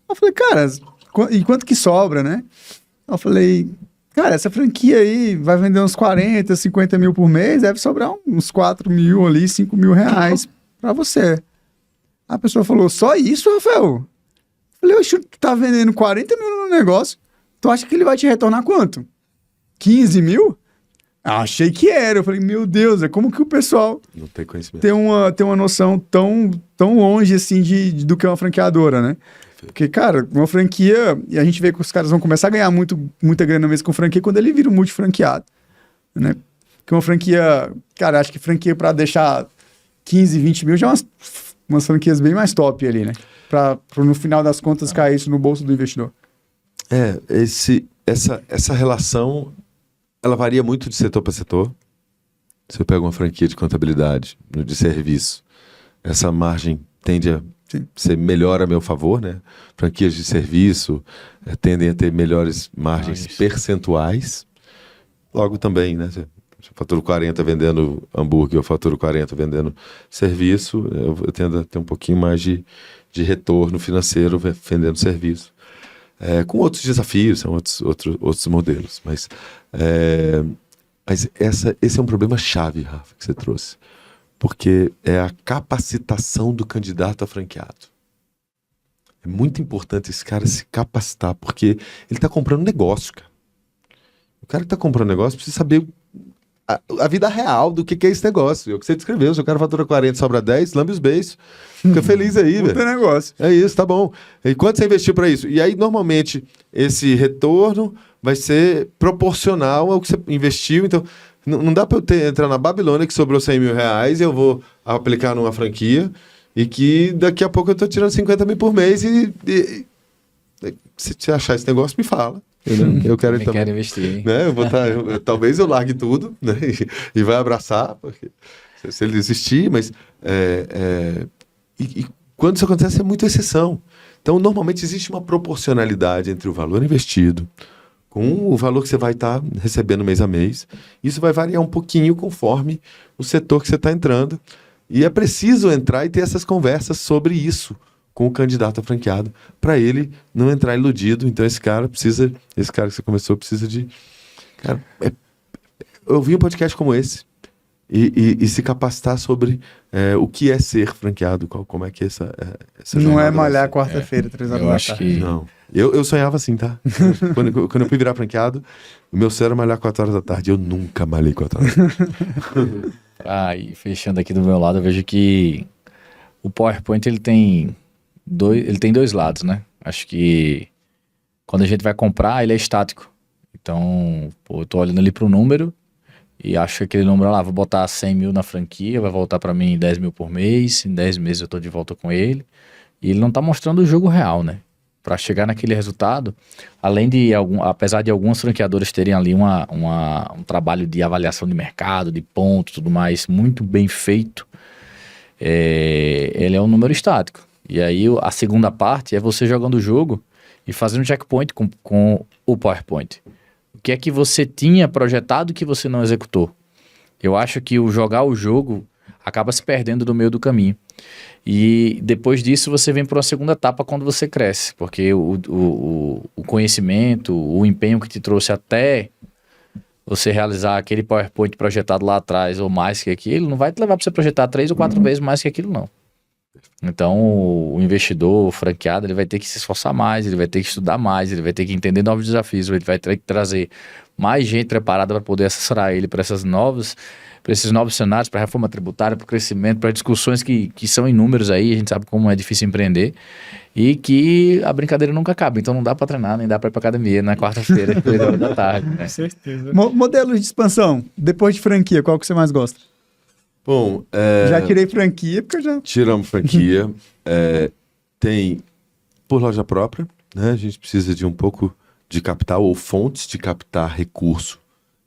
C: Eu falei, cara, e quanto que sobra, né? Eu falei, cara, essa franquia aí vai vender uns 40, 50 mil por mês, deve sobrar uns 4 mil ali, 5 mil reais pra você. A pessoa falou, só isso, Rafael? Eu falei, oxe, tu tá vendendo 40 mil no negócio, tu acha que ele vai te retornar quanto? 15 mil? Achei que era. Eu falei, meu Deus, é como que o pessoal
A: não tem conhecimento,
C: tem uma noção tão longe assim do que é uma franqueadora, né? Porque, cara, uma franquia, e a gente vê que os caras vão começar a ganhar muita grana mesmo com franquia quando ele vira um multifranqueado, né? Porque uma franquia, cara, acho que franquia para deixar 15, 20 mil já é umas franquias bem mais top ali, né? Pra no final das contas cair isso no bolso do investidor.
A: Essa relação, ela varia muito de setor para setor. Se eu pego uma franquia de contabilidade, de serviço, essa margem tende a ser melhor a meu favor, né? Franquias de serviço tendem a ter melhores margens percentuais. Logo também, né? Se eu faturo 40 vendendo hambúrguer, eu faturo 40 vendendo serviço, eu tendo a ter um pouquinho mais de retorno financeiro vendendo serviço. Com outros desafios, são outros modelos. Mas esse é um problema chave, Rafa, que você trouxe. Porque é a capacitação do candidato a franqueado. É muito importante esse cara se capacitar, porque ele está comprando negócio, cara. O cara que está comprando negócio precisa saber a vida real do que é esse negócio. É o que você descreveu. Se o cara fatura 40, sobra 10, lambe os beijos. Fica feliz aí, velho.
C: Puta negócio.
A: É isso, tá bom. E quanto você investiu para isso? E aí, normalmente, esse retorno vai ser proporcional ao que você investiu. Então, não dá para eu entrar na Babilônia que sobrou 100 mil reais e eu vou aplicar numa franquia e que daqui a pouco eu tô tirando 50 mil por mês e se você achar esse negócio, me fala. Eu quero
D: Também quero investir, hein?
A: né? Talvez eu largue tudo, né? E vai abraçar, porque se ele desistir, mas e quando isso acontece é muito exceção. Então, normalmente existe uma proporcionalidade entre o valor investido com o valor que você vai estar recebendo mês a mês. Isso vai variar um pouquinho conforme o setor que você está entrando. E é preciso entrar e ter essas conversas sobre isso com o candidato a franqueado, para ele não entrar iludido. Então esse cara que você começou precisa de... Cara, eu vi um podcast como esse e se capacitar sobre o que é ser franqueado, como é que é essa
C: Não
A: jornada
C: é malhar
A: vai ser.
C: quarta-feira, 3 horas
D: Eu
C: da
D: acho
C: tarde.
D: que
A: Não. Eu sonhava assim, tá? Quando eu fui virar franqueado, o meu sonho era malhar 4 horas da tarde. Eu nunca malhei 4 horas da tarde.
D: e fechando aqui do meu lado, eu vejo que o PowerPoint ele tem dois lados, né? Acho que quando a gente vai comprar, ele é estático. Então, eu tô olhando ali pro número e acho que aquele número lá, vou botar 100 mil na franquia, vai voltar para mim 10 mil por mês, em 10 meses eu tô de volta com ele. E ele não tá mostrando o jogo real, né? Para chegar naquele resultado, além de apesar de algumas franqueadoras terem ali um trabalho de avaliação de mercado, de ponto, tudo mais, muito bem feito, ele é um número estático. E aí a segunda parte é você jogando o jogo e fazendo um checkpoint com o PowerPoint. O que é que você tinha projetado que você não executou? Eu acho que jogar o jogo acaba se perdendo no meio do caminho. E depois disso você vem para uma segunda etapa quando você cresce, porque o conhecimento, o empenho que te trouxe até você realizar aquele PowerPoint projetado lá atrás ou mais que aquilo, não vai te levar para você projetar 3 ou 4 vezes mais que aquilo, não. Então o investidor, o franqueado, ele vai ter que se esforçar mais, ele vai ter que estudar mais, ele vai ter que entender novos desafios, ele vai ter que trazer mais gente preparada para poder assessorar ele para esses novos cenários, para a reforma tributária, para o crescimento, para discussões que são inúmeras aí, a gente sabe como é difícil empreender e que a brincadeira nunca acaba, então não dá para treinar, nem dá para ir para academia na quarta-feira, 3 horas da tarde. Né?
B: Com certeza.
C: Modelos de expansão, depois de franquia, qual que você mais gosta?
A: Bom,
C: Já tirei franquia, porque eu já...
A: tiramos franquia. Tem por loja própria, né? A gente precisa de um pouco de capital ou fontes de captar recurso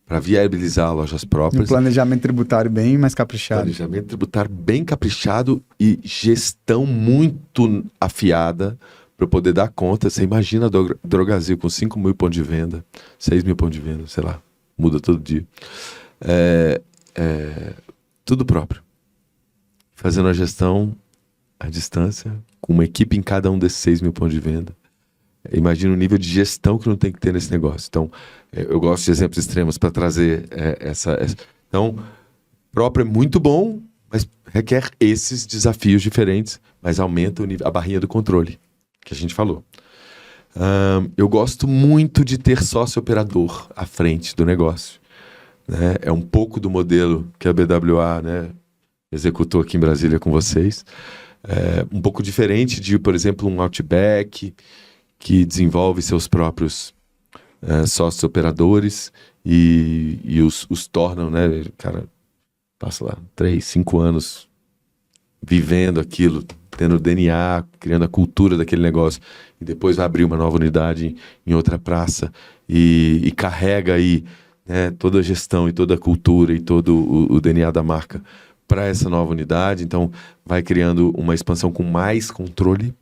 A: para viabilizar lojas
C: Um
A: próprias.
C: planejamento tributário bem mais caprichado.
A: Planejamento tributário bem caprichado e gestão muito afiada para poder dar conta. Você imagina a Drogasil com 5 mil pontos de venda, 6 mil pontos de venda, sei lá, muda todo dia. Tudo próprio. Fazendo a gestão à distância, com uma equipe em cada um desses 6 mil pontos de venda. Imagina o nível de gestão que não tem que ter nesse negócio. Então, eu gosto de exemplos extremos para trazer essa. Então, próprio é muito bom, mas requer esses desafios diferentes, mas aumenta a barrinha do controle, que a gente falou. Eu gosto muito de ter sócio operador à frente do negócio. Né? É um pouco do modelo que a BWA, né, executou aqui em Brasília com vocês. Um pouco diferente de, por exemplo, um Outback, que desenvolve seus próprios sócios operadores e os tornam, né? Cara, passa lá 3, 5 anos vivendo aquilo, tendo o DNA, criando a cultura daquele negócio, e depois vai abrir uma nova unidade em outra praça e carrega aí, né, toda a gestão e toda a cultura e todo o DNA da marca para essa nova unidade. Então vai criando uma expansão com mais controle,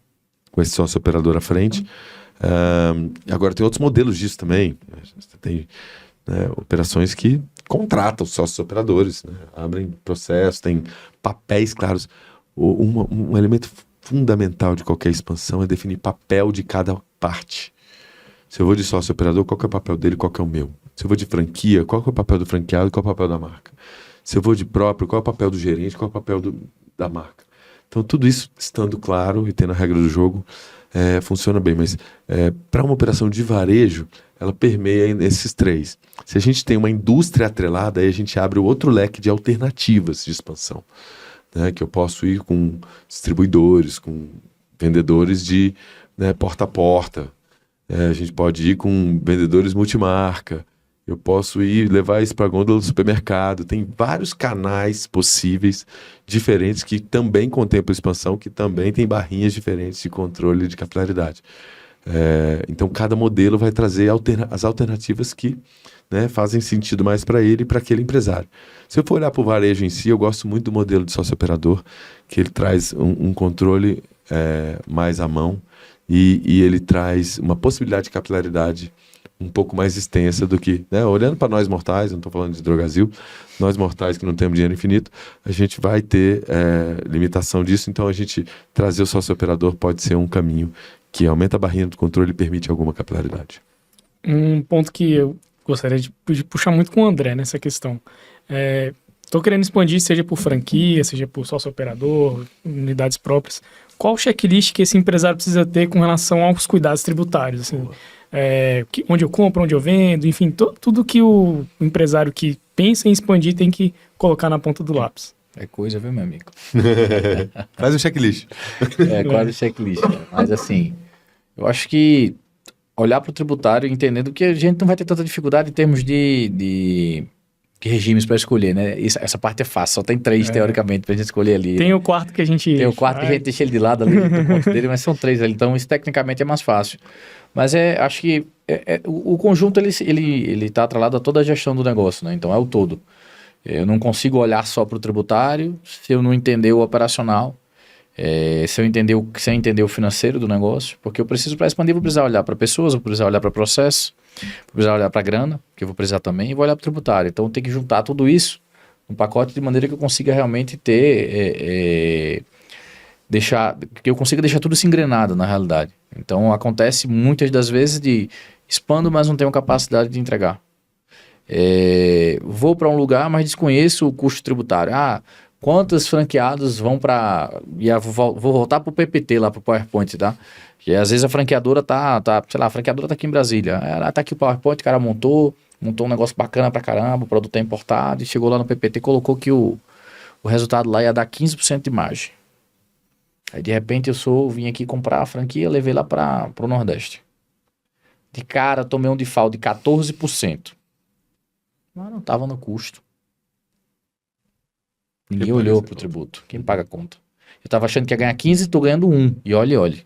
A: com esse sócio operador à frente. Agora tem outros modelos disso também. Tem, né, operações que contratam sócios operadores, né, abrem processo, tem papéis claros. Um elemento fundamental de qualquer expansão é definir papel de cada parte. Se eu vou de sócio operador, qual que é o papel dele, qual que é o meu? Se eu vou de franquia, qual que é o papel do franqueado, qual é o papel da marca? Se eu vou de próprio, qual é o papel do gerente, qual é o papel da marca? Então, tudo isso estando claro e tendo a regra do jogo, funciona bem. Mas para uma operação de varejo, ela permeia nesses 3. Se a gente tem uma indústria atrelada, aí a gente abre o outro leque de alternativas de expansão. Né? Que eu posso ir com distribuidores, com vendedores de, né, porta a porta. A gente pode ir com vendedores multimarca. Eu posso levar isso para a gôndola do supermercado. Tem vários canais possíveis, diferentes, que também contemplam expansão, que também tem barrinhas diferentes de controle de capilaridade. Então, cada modelo vai trazer as alternativas que, né, fazem sentido mais para ele e para aquele empresário. Se eu for olhar para o varejo em si, eu gosto muito do modelo de sócio-operador, que ele traz um controle mais à mão e ele traz uma possibilidade de capilaridade um pouco mais extensa do que, né, olhando para nós mortais, não estou falando de Drogasil, nós mortais que não temos dinheiro infinito, a gente vai ter limitação disso, então a gente trazer o sócio-operador pode ser um caminho que aumenta a barreira do controle e permite alguma capilaridade.
B: Um ponto que eu gostaria de puxar muito com o André nessa questão. Estou querendo expandir, seja por franquia, seja por sócio-operador, unidades próprias. Qual o checklist que esse empresário precisa ter com relação aos cuidados tributários? Assim, onde eu compro, onde eu vendo, enfim, tudo que o empresário que pensa em expandir tem que colocar na ponta do lápis.
D: É coisa, viu, meu amigo?
A: Faz um checklist.
D: Quase checklist. Cara. Mas assim, eu acho que olhar para o tributário entendendo que a gente não vai ter tanta dificuldade em termos de regimes para escolher, né? Essa parte é fácil, só tem 3 teoricamente para a gente escolher ali.
B: Tem o quarto que a gente...
D: Tem o quarto que a gente deixa ele de lado ali, do ponto dele, mas são 3 ali, então isso tecnicamente é mais fácil. Mas acho que o conjunto ele tá atrelado a toda a gestão do negócio, né? Então é o todo. Eu não consigo olhar só para o tributário se eu não entender o operacional, sem entender o financeiro do negócio, porque eu preciso, para expandir, vou precisar olhar para pessoas, vou precisar olhar para processo, vou precisar olhar para grana, que eu vou precisar também, e vou olhar para o tributário. Então, tem que juntar tudo isso num pacote de maneira que eu consiga realmente ter... que eu consiga deixar tudo isso engrenado, na realidade. Então, acontece muitas das vezes de expando, mas não tenho capacidade de entregar. Vou para um lugar, mas desconheço o custo tributário. Quantos franqueados vão para... Vou voltar para o PPT, lá para o PowerPoint, tá? Que às vezes a franqueadora sei lá, a franqueadora tá aqui em Brasília. Ela tá aqui o PowerPoint, o cara montou um negócio bacana pra caramba, o produto é importado, e chegou lá no PPT, colocou que o resultado lá ia dar 15% de margem. Aí de repente vim aqui comprar a franquia, levei lá para o Nordeste. De cara, tomei um default de 14%. Mas não tava no custo. Ninguém olhou pro tributo. Quem paga a conta? Eu tava achando que ia ganhar 15, tô ganhando 1. E olhe.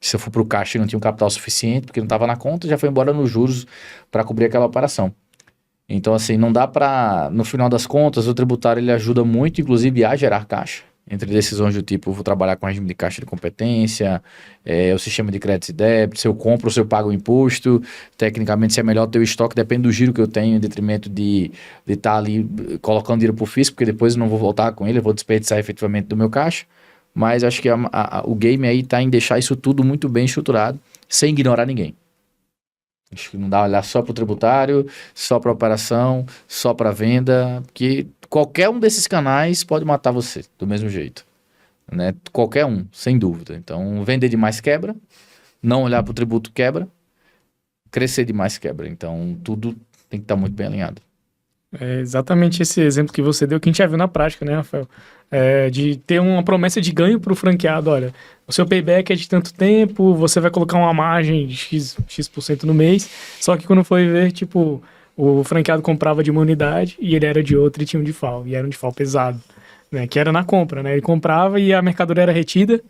D: Se eu for pro caixa e não tinha um capital suficiente, porque não tava na conta, já foi embora nos juros para cobrir aquela operação. Então, assim, não dá para... No final das contas, o tributário ele ajuda muito, inclusive, a gerar caixa. Entre decisões do tipo, eu vou trabalhar com regime de caixa de competência, o sistema de crédito e débito, se eu compro ou se eu pago o imposto, tecnicamente se é melhor ter o estoque, depende do giro que eu tenho, em detrimento de estar ali colocando dinheiro para o fisco, porque depois eu não vou voltar com ele, eu vou desperdiçar efetivamente do meu caixa, mas acho que o game aí está em deixar isso tudo muito bem estruturado, sem ignorar ninguém. Acho que não dá olhar só para o tributário, só para a operação, só para a venda, porque qualquer um desses canais pode matar você, do mesmo jeito. Né? Qualquer um, sem dúvida. Então, vender demais quebra, não olhar para o tributo quebra, crescer demais quebra. Então, tudo tem que estar muito bem alinhado.
B: É exatamente esse exemplo que você deu, que a gente já viu na prática, né, Rafael? De ter uma promessa de ganho para o franqueado. Olha, o seu payback é de tanto tempo, você vai colocar uma margem de X% no mês, só que quando foi ver, tipo, o franqueado comprava de uma unidade e ele era de outra e tinha um default, e era um default pesado, né, que era na compra, né? Ele comprava e a mercadoria era retida,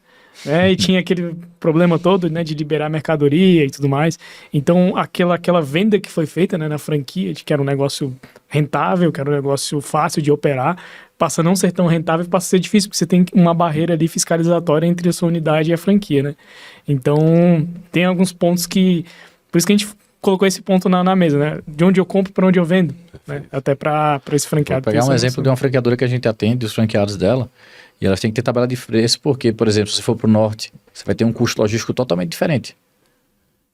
B: né, e tinha aquele problema todo, né, de liberar mercadoria e tudo mais. Então, aquela venda que foi feita, né, na franquia, de que era um negócio rentável, que era um negócio fácil de operar, passa a não ser tão rentável e passa a ser difícil, porque você tem uma barreira ali fiscalizatória entre a sua unidade e a franquia, né? Então, tem alguns pontos que... Por isso que a gente colocou esse ponto na mesa, né? De onde eu compro para onde eu vendo, né? Até para esse franqueado.
D: Vou pegar um exemplo de uma franqueadora que a gente atende, os franqueados dela, e elas têm que ter tabela de preço, porque, por exemplo, se for para o norte, você vai ter um custo logístico totalmente diferente.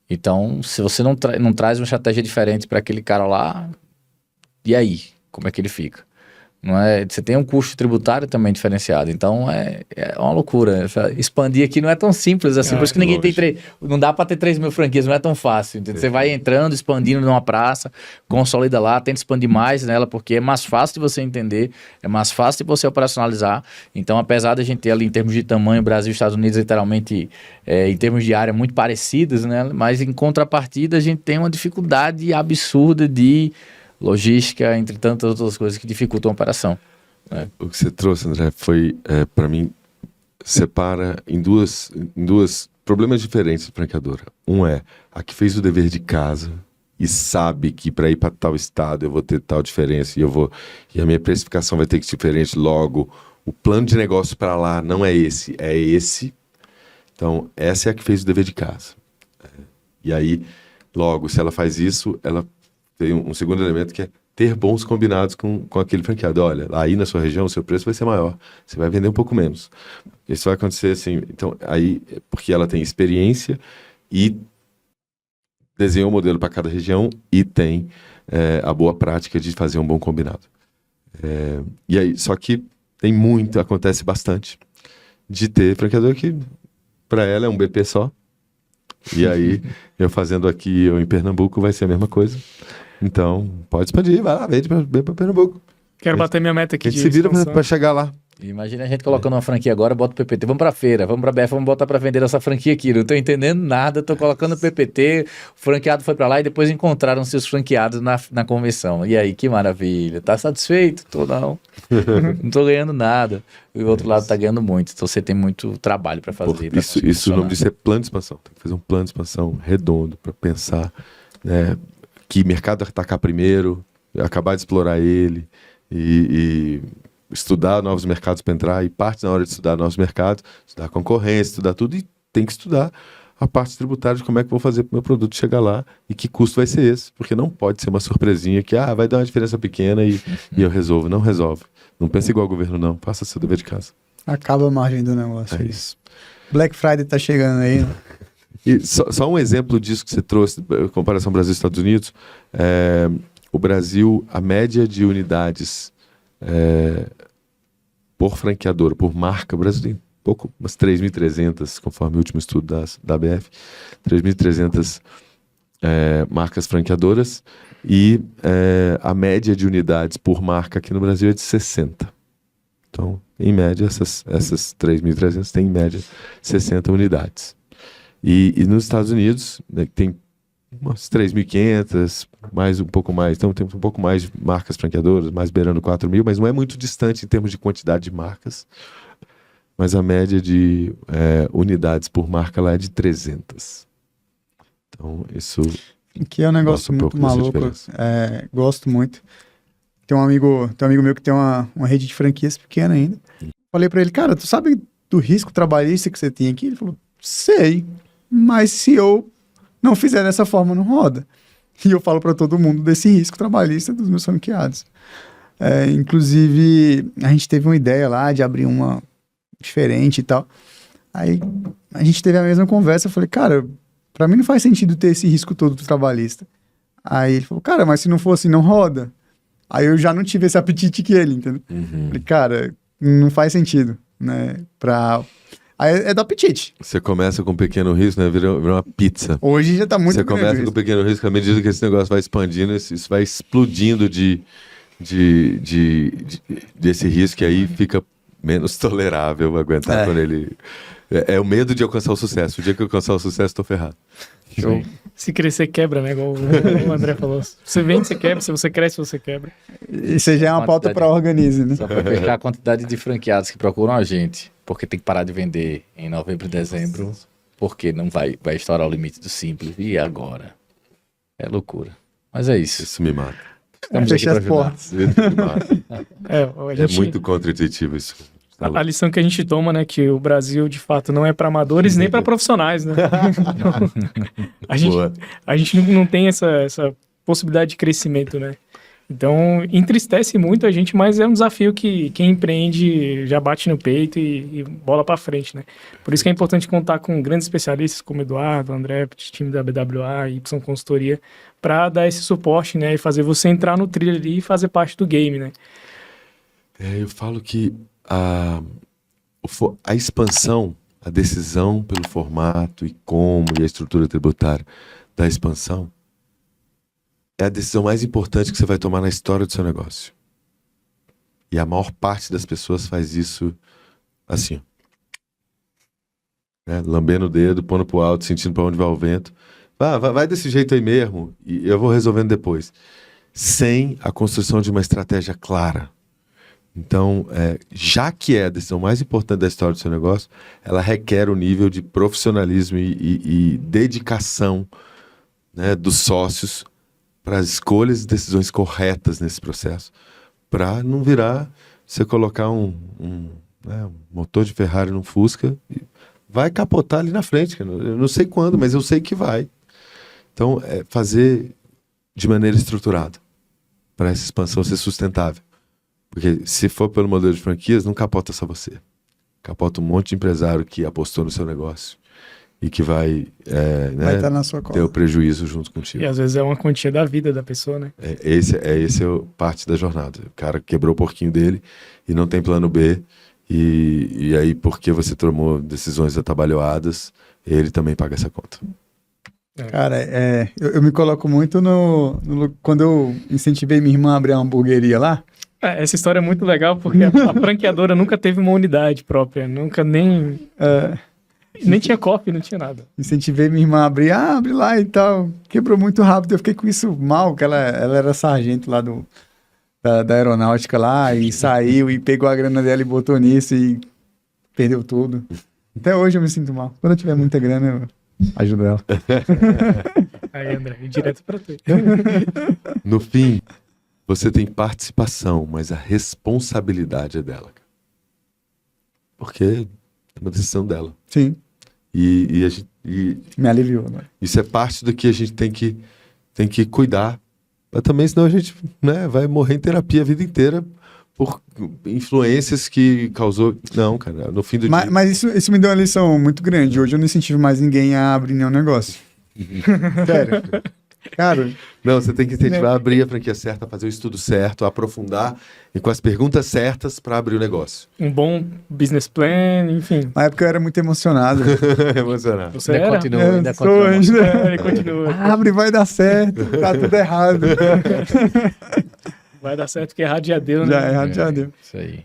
D: Então, se você não traz uma estratégia diferente para aquele cara lá, e aí? Como é que ele fica? Não é? Você tem um custo tributário também diferenciado, então é uma loucura. Expandir aqui não é tão simples assim, por isso que ninguém tem não dá para ter 3 mil franquias, não é tão fácil. Entendeu? Você vai entrando, expandindo numa praça, consolida lá, tenta expandir mais nela, porque é mais fácil de você entender, é mais fácil de você operacionalizar. Então, apesar de a gente ter ali em termos de tamanho, Brasil e Estados Unidos literalmente em termos de área muito parecidas, né? Mas em contrapartida a gente tem uma dificuldade absurda de logística, entre tantas outras coisas que dificultam a operação. Né?
A: O que você trouxe, André, foi, para mim, separa em duas problemas diferentes de franqueadora. Um é a que fez o dever de casa e sabe que para ir para tal estado eu vou ter tal diferença e a minha precificação vai ter que ser diferente. Logo, o plano de negócio para lá não é esse, é esse. Então, essa é a que fez o dever de casa. E aí, logo, se ela faz isso, ela tem um segundo elemento que é ter bons combinados com aquele franqueado. Olha, aí na sua região o seu preço vai ser maior, você vai vender um pouco menos. Isso vai acontecer assim, então, aí, porque ela tem experiência e desenhou um modelo para cada região e tem a boa prática de fazer um bom combinado. E aí, só que acontece bastante de ter franqueador que para ela é um BP só. E aí, eu fazendo aqui ou em Pernambuco vai ser a mesma coisa. Então, pode expandir, vai lá, vende para Pernambuco.
B: Quero bater minha meta aqui
A: A gente se vira para chegar lá.
D: Imagina a gente colocando uma franquia agora, bota o PPT, vamos pra feira, vamos pra BF, vamos botar pra vender essa franquia aqui. Não tô entendendo nada, tô colocando o PPT, o franqueado foi pra lá e depois encontraram seus franqueados na convenção. E aí, que maravilha. Tá satisfeito? Tô não. Não tô ganhando nada. E o outro lado tá ganhando muito. Então você tem muito trabalho pra fazer.
A: Pô, isso o nome disso é plano de expansão. Tem que fazer um plano de expansão redondo pra pensar, né, que mercado atacar primeiro, acabar de explorar ele e estudar novos mercados para entrar, e parte na hora de estudar novos mercados, estudar concorrência, estudar tudo, e tem que estudar a parte tributária de como é que eu vou fazer para o meu produto chegar lá e que custo vai ser esse, porque não pode ser uma surpresinha que vai dar uma diferença pequena e eu resolvo. Não resolve. Não pense igual ao governo, não. Faça seu dever de casa.
C: Acaba a margem do negócio.
A: É isso.
C: Black Friday tá chegando aí, né?
A: E só um exemplo disso que você trouxe, comparação Brasil e Estados Unidos, o Brasil, a média de unidades por franqueadora, por marca, o Brasil tem umas 3.300, conforme o último estudo da ABF, 3.300 marcas franqueadoras, e a média de unidades por marca aqui no Brasil é de 60. Então, em média, essas 3.300 têm em média 60 unidades. E nos Estados Unidos, né, tem umas 3.500, mais um pouco mais. Então, temos um pouco mais de marcas franqueadoras, mais beirando 4.000, mas não é muito distante em termos de quantidade de marcas. Mas a média de unidades por marca lá é de 300. Então, isso...
C: Que é um negócio muito maluco. Gosto muito. Tem um amigo meu que tem uma rede de franquias pequena ainda. Falei pra ele, cara, tu sabe do risco trabalhista que você tem aqui? Ele falou, sei, mas se eu não fizer dessa forma, não roda. E eu falo para todo mundo desse risco trabalhista dos meus franqueados. Inclusive, a gente teve uma ideia lá de abrir uma diferente e tal. Aí a gente teve a mesma conversa. Eu falei, cara, para mim não faz sentido ter esse risco todo do trabalhista. Aí ele falou, cara, mas se não for assim, não roda. Aí eu já não tive esse apetite que ele, entendeu?
A: Uhum.
C: Falei, cara, não faz sentido, né? Aí é do apetite.
A: Você começa com um pequeno risco, né? Vira uma pizza.
C: Hoje já tá muito
A: Você começa com um pequeno risco, à medida que esse negócio vai expandindo, isso vai explodindo desse risco, que aí fica menos tolerável aguentar quando ele... É o medo de alcançar o sucesso. O dia que eu alcançar o sucesso, tô ferrado.
B: Show. Se crescer, quebra, né? Igual o André falou. Se você vende, você quebra. Se você cresce, você quebra.
C: Isso já é uma pauta para Organize, né?
D: Só para fechar a quantidade de franqueados que procuram a gente, porque tem que parar de vender em novembro e dezembro, porque não vai estourar o limite do Simples. E agora? É loucura. Mas é isso.
A: Isso me mata.
D: Estamos aqui
C: Fechar
D: para
C: as
D: ajudar.
C: portas.
A: Isso me mata.
B: A gente,
A: É muito contra-intuitivo isso.
B: a lição que a gente toma, né? Que o Brasil, de fato, não é para amadores nem para profissionais, né? Então, a gente não tem essa possibilidade de crescimento, né? Então, entristece muito a gente, mas é um desafio que quem empreende já bate no peito e bola para frente, né? Por isso que é importante contar com grandes especialistas como Eduardo, André, time da BWA, Y Consultoria, para dar esse suporte, né? E fazer você entrar no trilho ali e fazer parte do game, né?
A: Eu falo que a expansão, a decisão pelo formato e como e a estrutura tributária da expansão é a decisão mais importante que você vai tomar na história do seu negócio. E a maior parte das pessoas faz isso assim, né? Lambendo o dedo, pondo pro alto, sentindo para onde vai o vento. Vai desse jeito aí mesmo e eu vou resolvendo depois. Sem a construção de uma estratégia clara Então, já que é a decisão mais importante da história do seu negócio, ela requer um nível de profissionalismo e dedicação, né, dos sócios para as escolhas e decisões corretas nesse processo, para não virar você colocar um motor de Ferrari num Fusca e vai capotar ali na frente. Eu não sei quando, mas eu sei que vai. Então, fazer de maneira estruturada para essa expansão ser sustentável. Porque se for pelo modelo de franquias, não capota só você. Capota um monte de empresário que apostou no seu negócio e que vai
C: estar na sua
A: ter o prejuízo junto contigo.
B: E às vezes é uma quantia da vida da pessoa, né?
A: Esse é parte da jornada. O cara quebrou o porquinho dele e não tem plano B. E aí, porque você tomou decisões atabalhoadas, ele também paga essa conta.
C: Cara, eu me coloco muito quando eu incentivei minha irmã a abrir uma hamburgueria lá.
B: Essa história é muito legal porque a franqueadora nunca teve uma unidade própria, nunca nem tinha coffee, não tinha nada.
C: Incentivei minha irmã a abrir, abre lá e tal. Quebrou muito rápido, eu fiquei com isso mal, que ela era sargento lá da aeronáutica lá, e saiu e pegou a grana dela e botou nisso e perdeu tudo. Até hoje eu me sinto mal. Quando eu tiver muita grana, eu ajudo ela.
B: Aí, André, direto pra tu.
A: No fim, você tem participação, mas a responsabilidade é dela. Porque é uma decisão dela.
C: Sim.
A: E
C: me aliviou, né?
A: Isso é parte do que a gente tem que cuidar. Mas também, senão a gente, né, vai morrer em terapia a vida inteira por influências que causou... Não, cara, no fim do dia...
C: Mas isso me deu uma lição muito grande. Hoje eu não incentivo mais ninguém a abrir nenhum negócio. Sério. Cara...
A: Não, você tem que incentivar a abrir a franquia certa, fazer o estudo certo, aprofundar e com as perguntas certas para abrir o negócio.
B: Um bom business plan, enfim.
C: Na época eu era muito emocionado.
A: Emocionado.
B: Você ainda
C: continua.
B: Ele continua.
C: Abre, vai dar certo. Tá tudo errado.
B: Vai dar certo, porque errado já deu, né?
C: Já errado já deu.
D: Isso aí.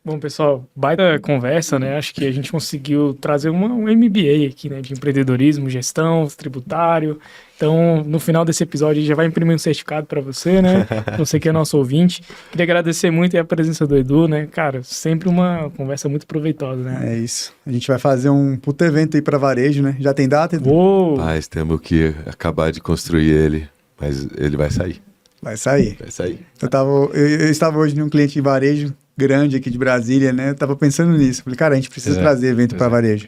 B: Bom, pessoal, baita conversa, né? Acho que a gente conseguiu trazer um MBA aqui, né? De empreendedorismo, gestão, tributário. Então, no final desse episódio, a gente já vai imprimir um certificado para você, né? Você que é nosso ouvinte. Queria agradecer muito a presença do Edu, né? Cara, sempre uma conversa muito proveitosa, né?
C: É isso. A gente vai fazer um puto evento aí para varejo, né? Já tem data, Edu?
B: Uou!
A: Mas temos que acabar de construir ele, mas ele vai sair.
C: Vai sair.
A: Vai sair.
C: Eu estava hoje num cliente de varejo grande aqui de Brasília, né? Eu tava pensando nisso. Falei, cara, a gente precisa trazer evento para varejo.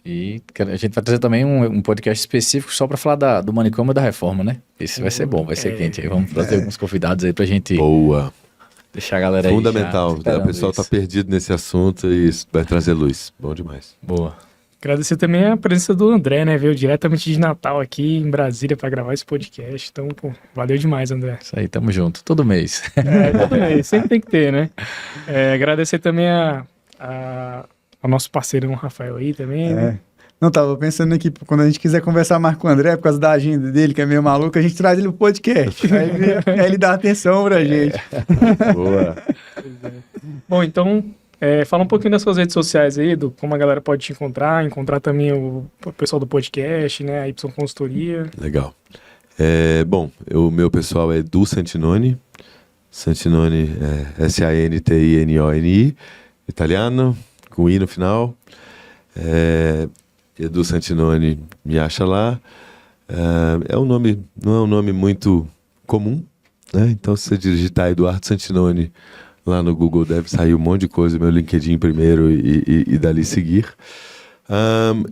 D: E a gente vai trazer também um podcast específico só para falar do manicômio e da reforma, né? Esse vai ser bom, vai ser quente. Aí vamos trazer alguns convidados aí pra gente...
A: Boa.
D: Deixar a galera aí.
A: Fundamental. O pessoal tá perdido nesse assunto e isso vai trazer luz. Bom demais.
D: Boa.
B: Agradecer também a presença do André, né? Veio diretamente de Natal aqui em Brasília para gravar esse podcast. Então, pô, valeu demais, André.
D: Isso aí, tamo junto. Todo mês.
B: Todo mês. Sempre tem que ter, né? Agradecer também ao nosso parceirão Rafael aí também. Né?
C: Não, tava pensando aqui, quando a gente quiser conversar mais com o André, por causa da agenda dele, que é meio maluco, a gente traz ele pro podcast. Aí ele dá atenção pra gente.
A: Boa.
B: Bom, então... fala um pouquinho das suas redes sociais aí, Edu, como a galera pode te encontrar também o pessoal do podcast, né, a Y Consultoria.
A: Legal. Bom, o meu pessoal é Edu Santinoni, Santinoni é Santinoni, italiano, com I no final. Edu Santinoni, me acha lá. Não é um nome muito comum, né? Então se você digitar Eduardo Santinoni lá no Google deve sair um monte de coisa, meu LinkedIn primeiro e dali seguir.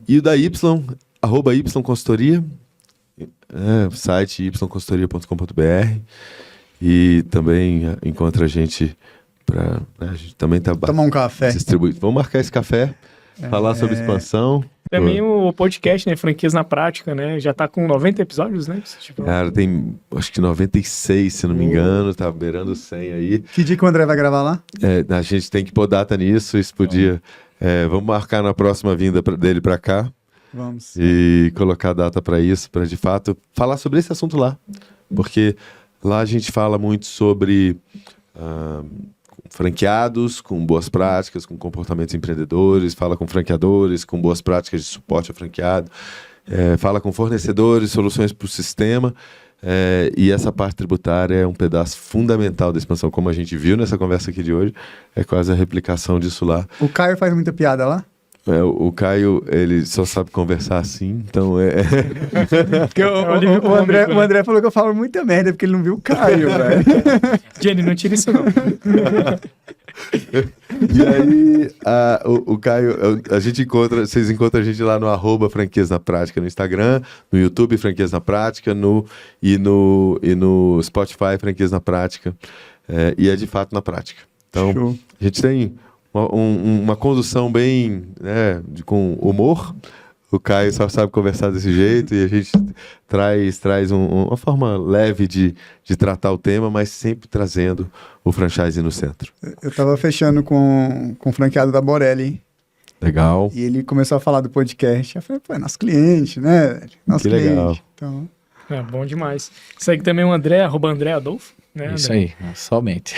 A: E o da Y, @Y Consultoria, site yconsultoria.com.br, e também encontra a gente para... a gente também tá
C: tomar um café.
A: Vamos marcar esse café, falar sobre expansão.
B: Também o podcast, né, Franquias na Prática, né, já tá com 90 episódios, né?
A: Cara, tem acho que 96, se não me engano, tá beirando 100 aí.
C: Que dia que o André vai gravar lá?
A: A gente tem que pôr data nisso, isso podia... vamos marcar na próxima vinda dele para cá.
C: Vamos.
A: E colocar data para isso, para de fato falar sobre esse assunto lá. Porque lá a gente fala muito sobre franqueados com boas práticas, com comportamentos empreendedores, fala com franqueadores com boas práticas de suporte ao franqueado, fala com fornecedores, soluções para o sistema. E essa parte tributária é um pedaço fundamental da expansão, como a gente viu nessa conversa aqui de hoje, é quase a replicação disso lá.
C: O Caio faz muita piada lá?
A: O Caio, ele só sabe conversar assim, então
C: Porque o André falou que eu falo muita merda porque ele não viu o Caio, velho.
B: Jenny, não tira isso não.
A: E aí, o Caio, vocês encontram a gente lá no @franquias na prática no Instagram, no YouTube Franquias na Prática, e no Spotify Franquias na Prática, e é de fato na prática. Então,
C: Show.
A: a gente tem uma condução bem, né, com humor. O Caio só sabe conversar desse jeito e a gente traz uma forma leve de tratar o tema, mas sempre trazendo o franchising no centro.
C: Eu tava fechando com o franqueado da Borelli
A: Legal.
C: e ele começou a falar do podcast. Eu falei, pô, é nosso cliente, né? Nosso
A: Que
C: cliente.
A: legal.
C: Então,
B: Bom demais. Segue também o André, @André Adolfo. Né,
D: Isso
B: André?
D: aí, somente.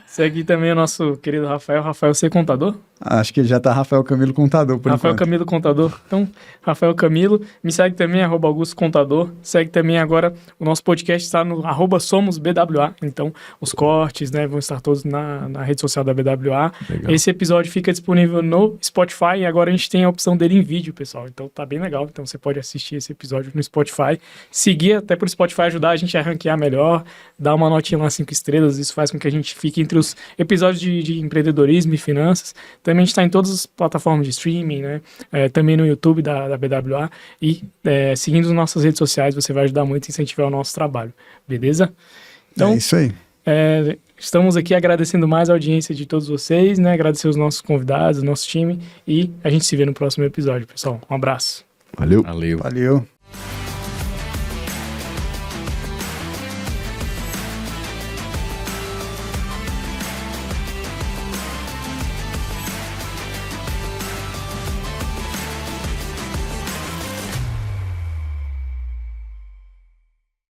B: Segue também o nosso querido Rafael C. Contador.
C: acho que já tá Rafael Camilo Contador por
B: Rafael
C: enquanto.
B: Camilo Contador. Então, Rafael Camilo. Me segue também, @Augusto Contador. Segue também agora, o nosso podcast está no @SomosBWA. Então, os cortes, né, vão estar todos na rede social da BWA.
A: Legal.
B: Esse episódio fica disponível no Spotify e agora a gente tem a opção dele em vídeo, pessoal. Então, tá bem legal. Então, você pode assistir esse episódio no Spotify. Seguir até pro Spotify ajudar a gente a ranquear melhor, dar uma notinha lá 5 estrelas. Isso faz com que a gente fique entre os episódios de empreendedorismo e finanças. Também a gente está em todas as plataformas de streaming, né? Também no YouTube da BWA. E seguindo as nossas redes sociais, você vai ajudar muito a incentivar o nosso trabalho. Beleza? Então,
C: É isso aí.
B: estamos aqui agradecendo mais a audiência de todos vocês, né? Agradecer os nossos convidados, o nosso time. E a gente se vê no próximo episódio, pessoal. Um abraço.
A: Valeu.
D: Valeu.
C: Valeu.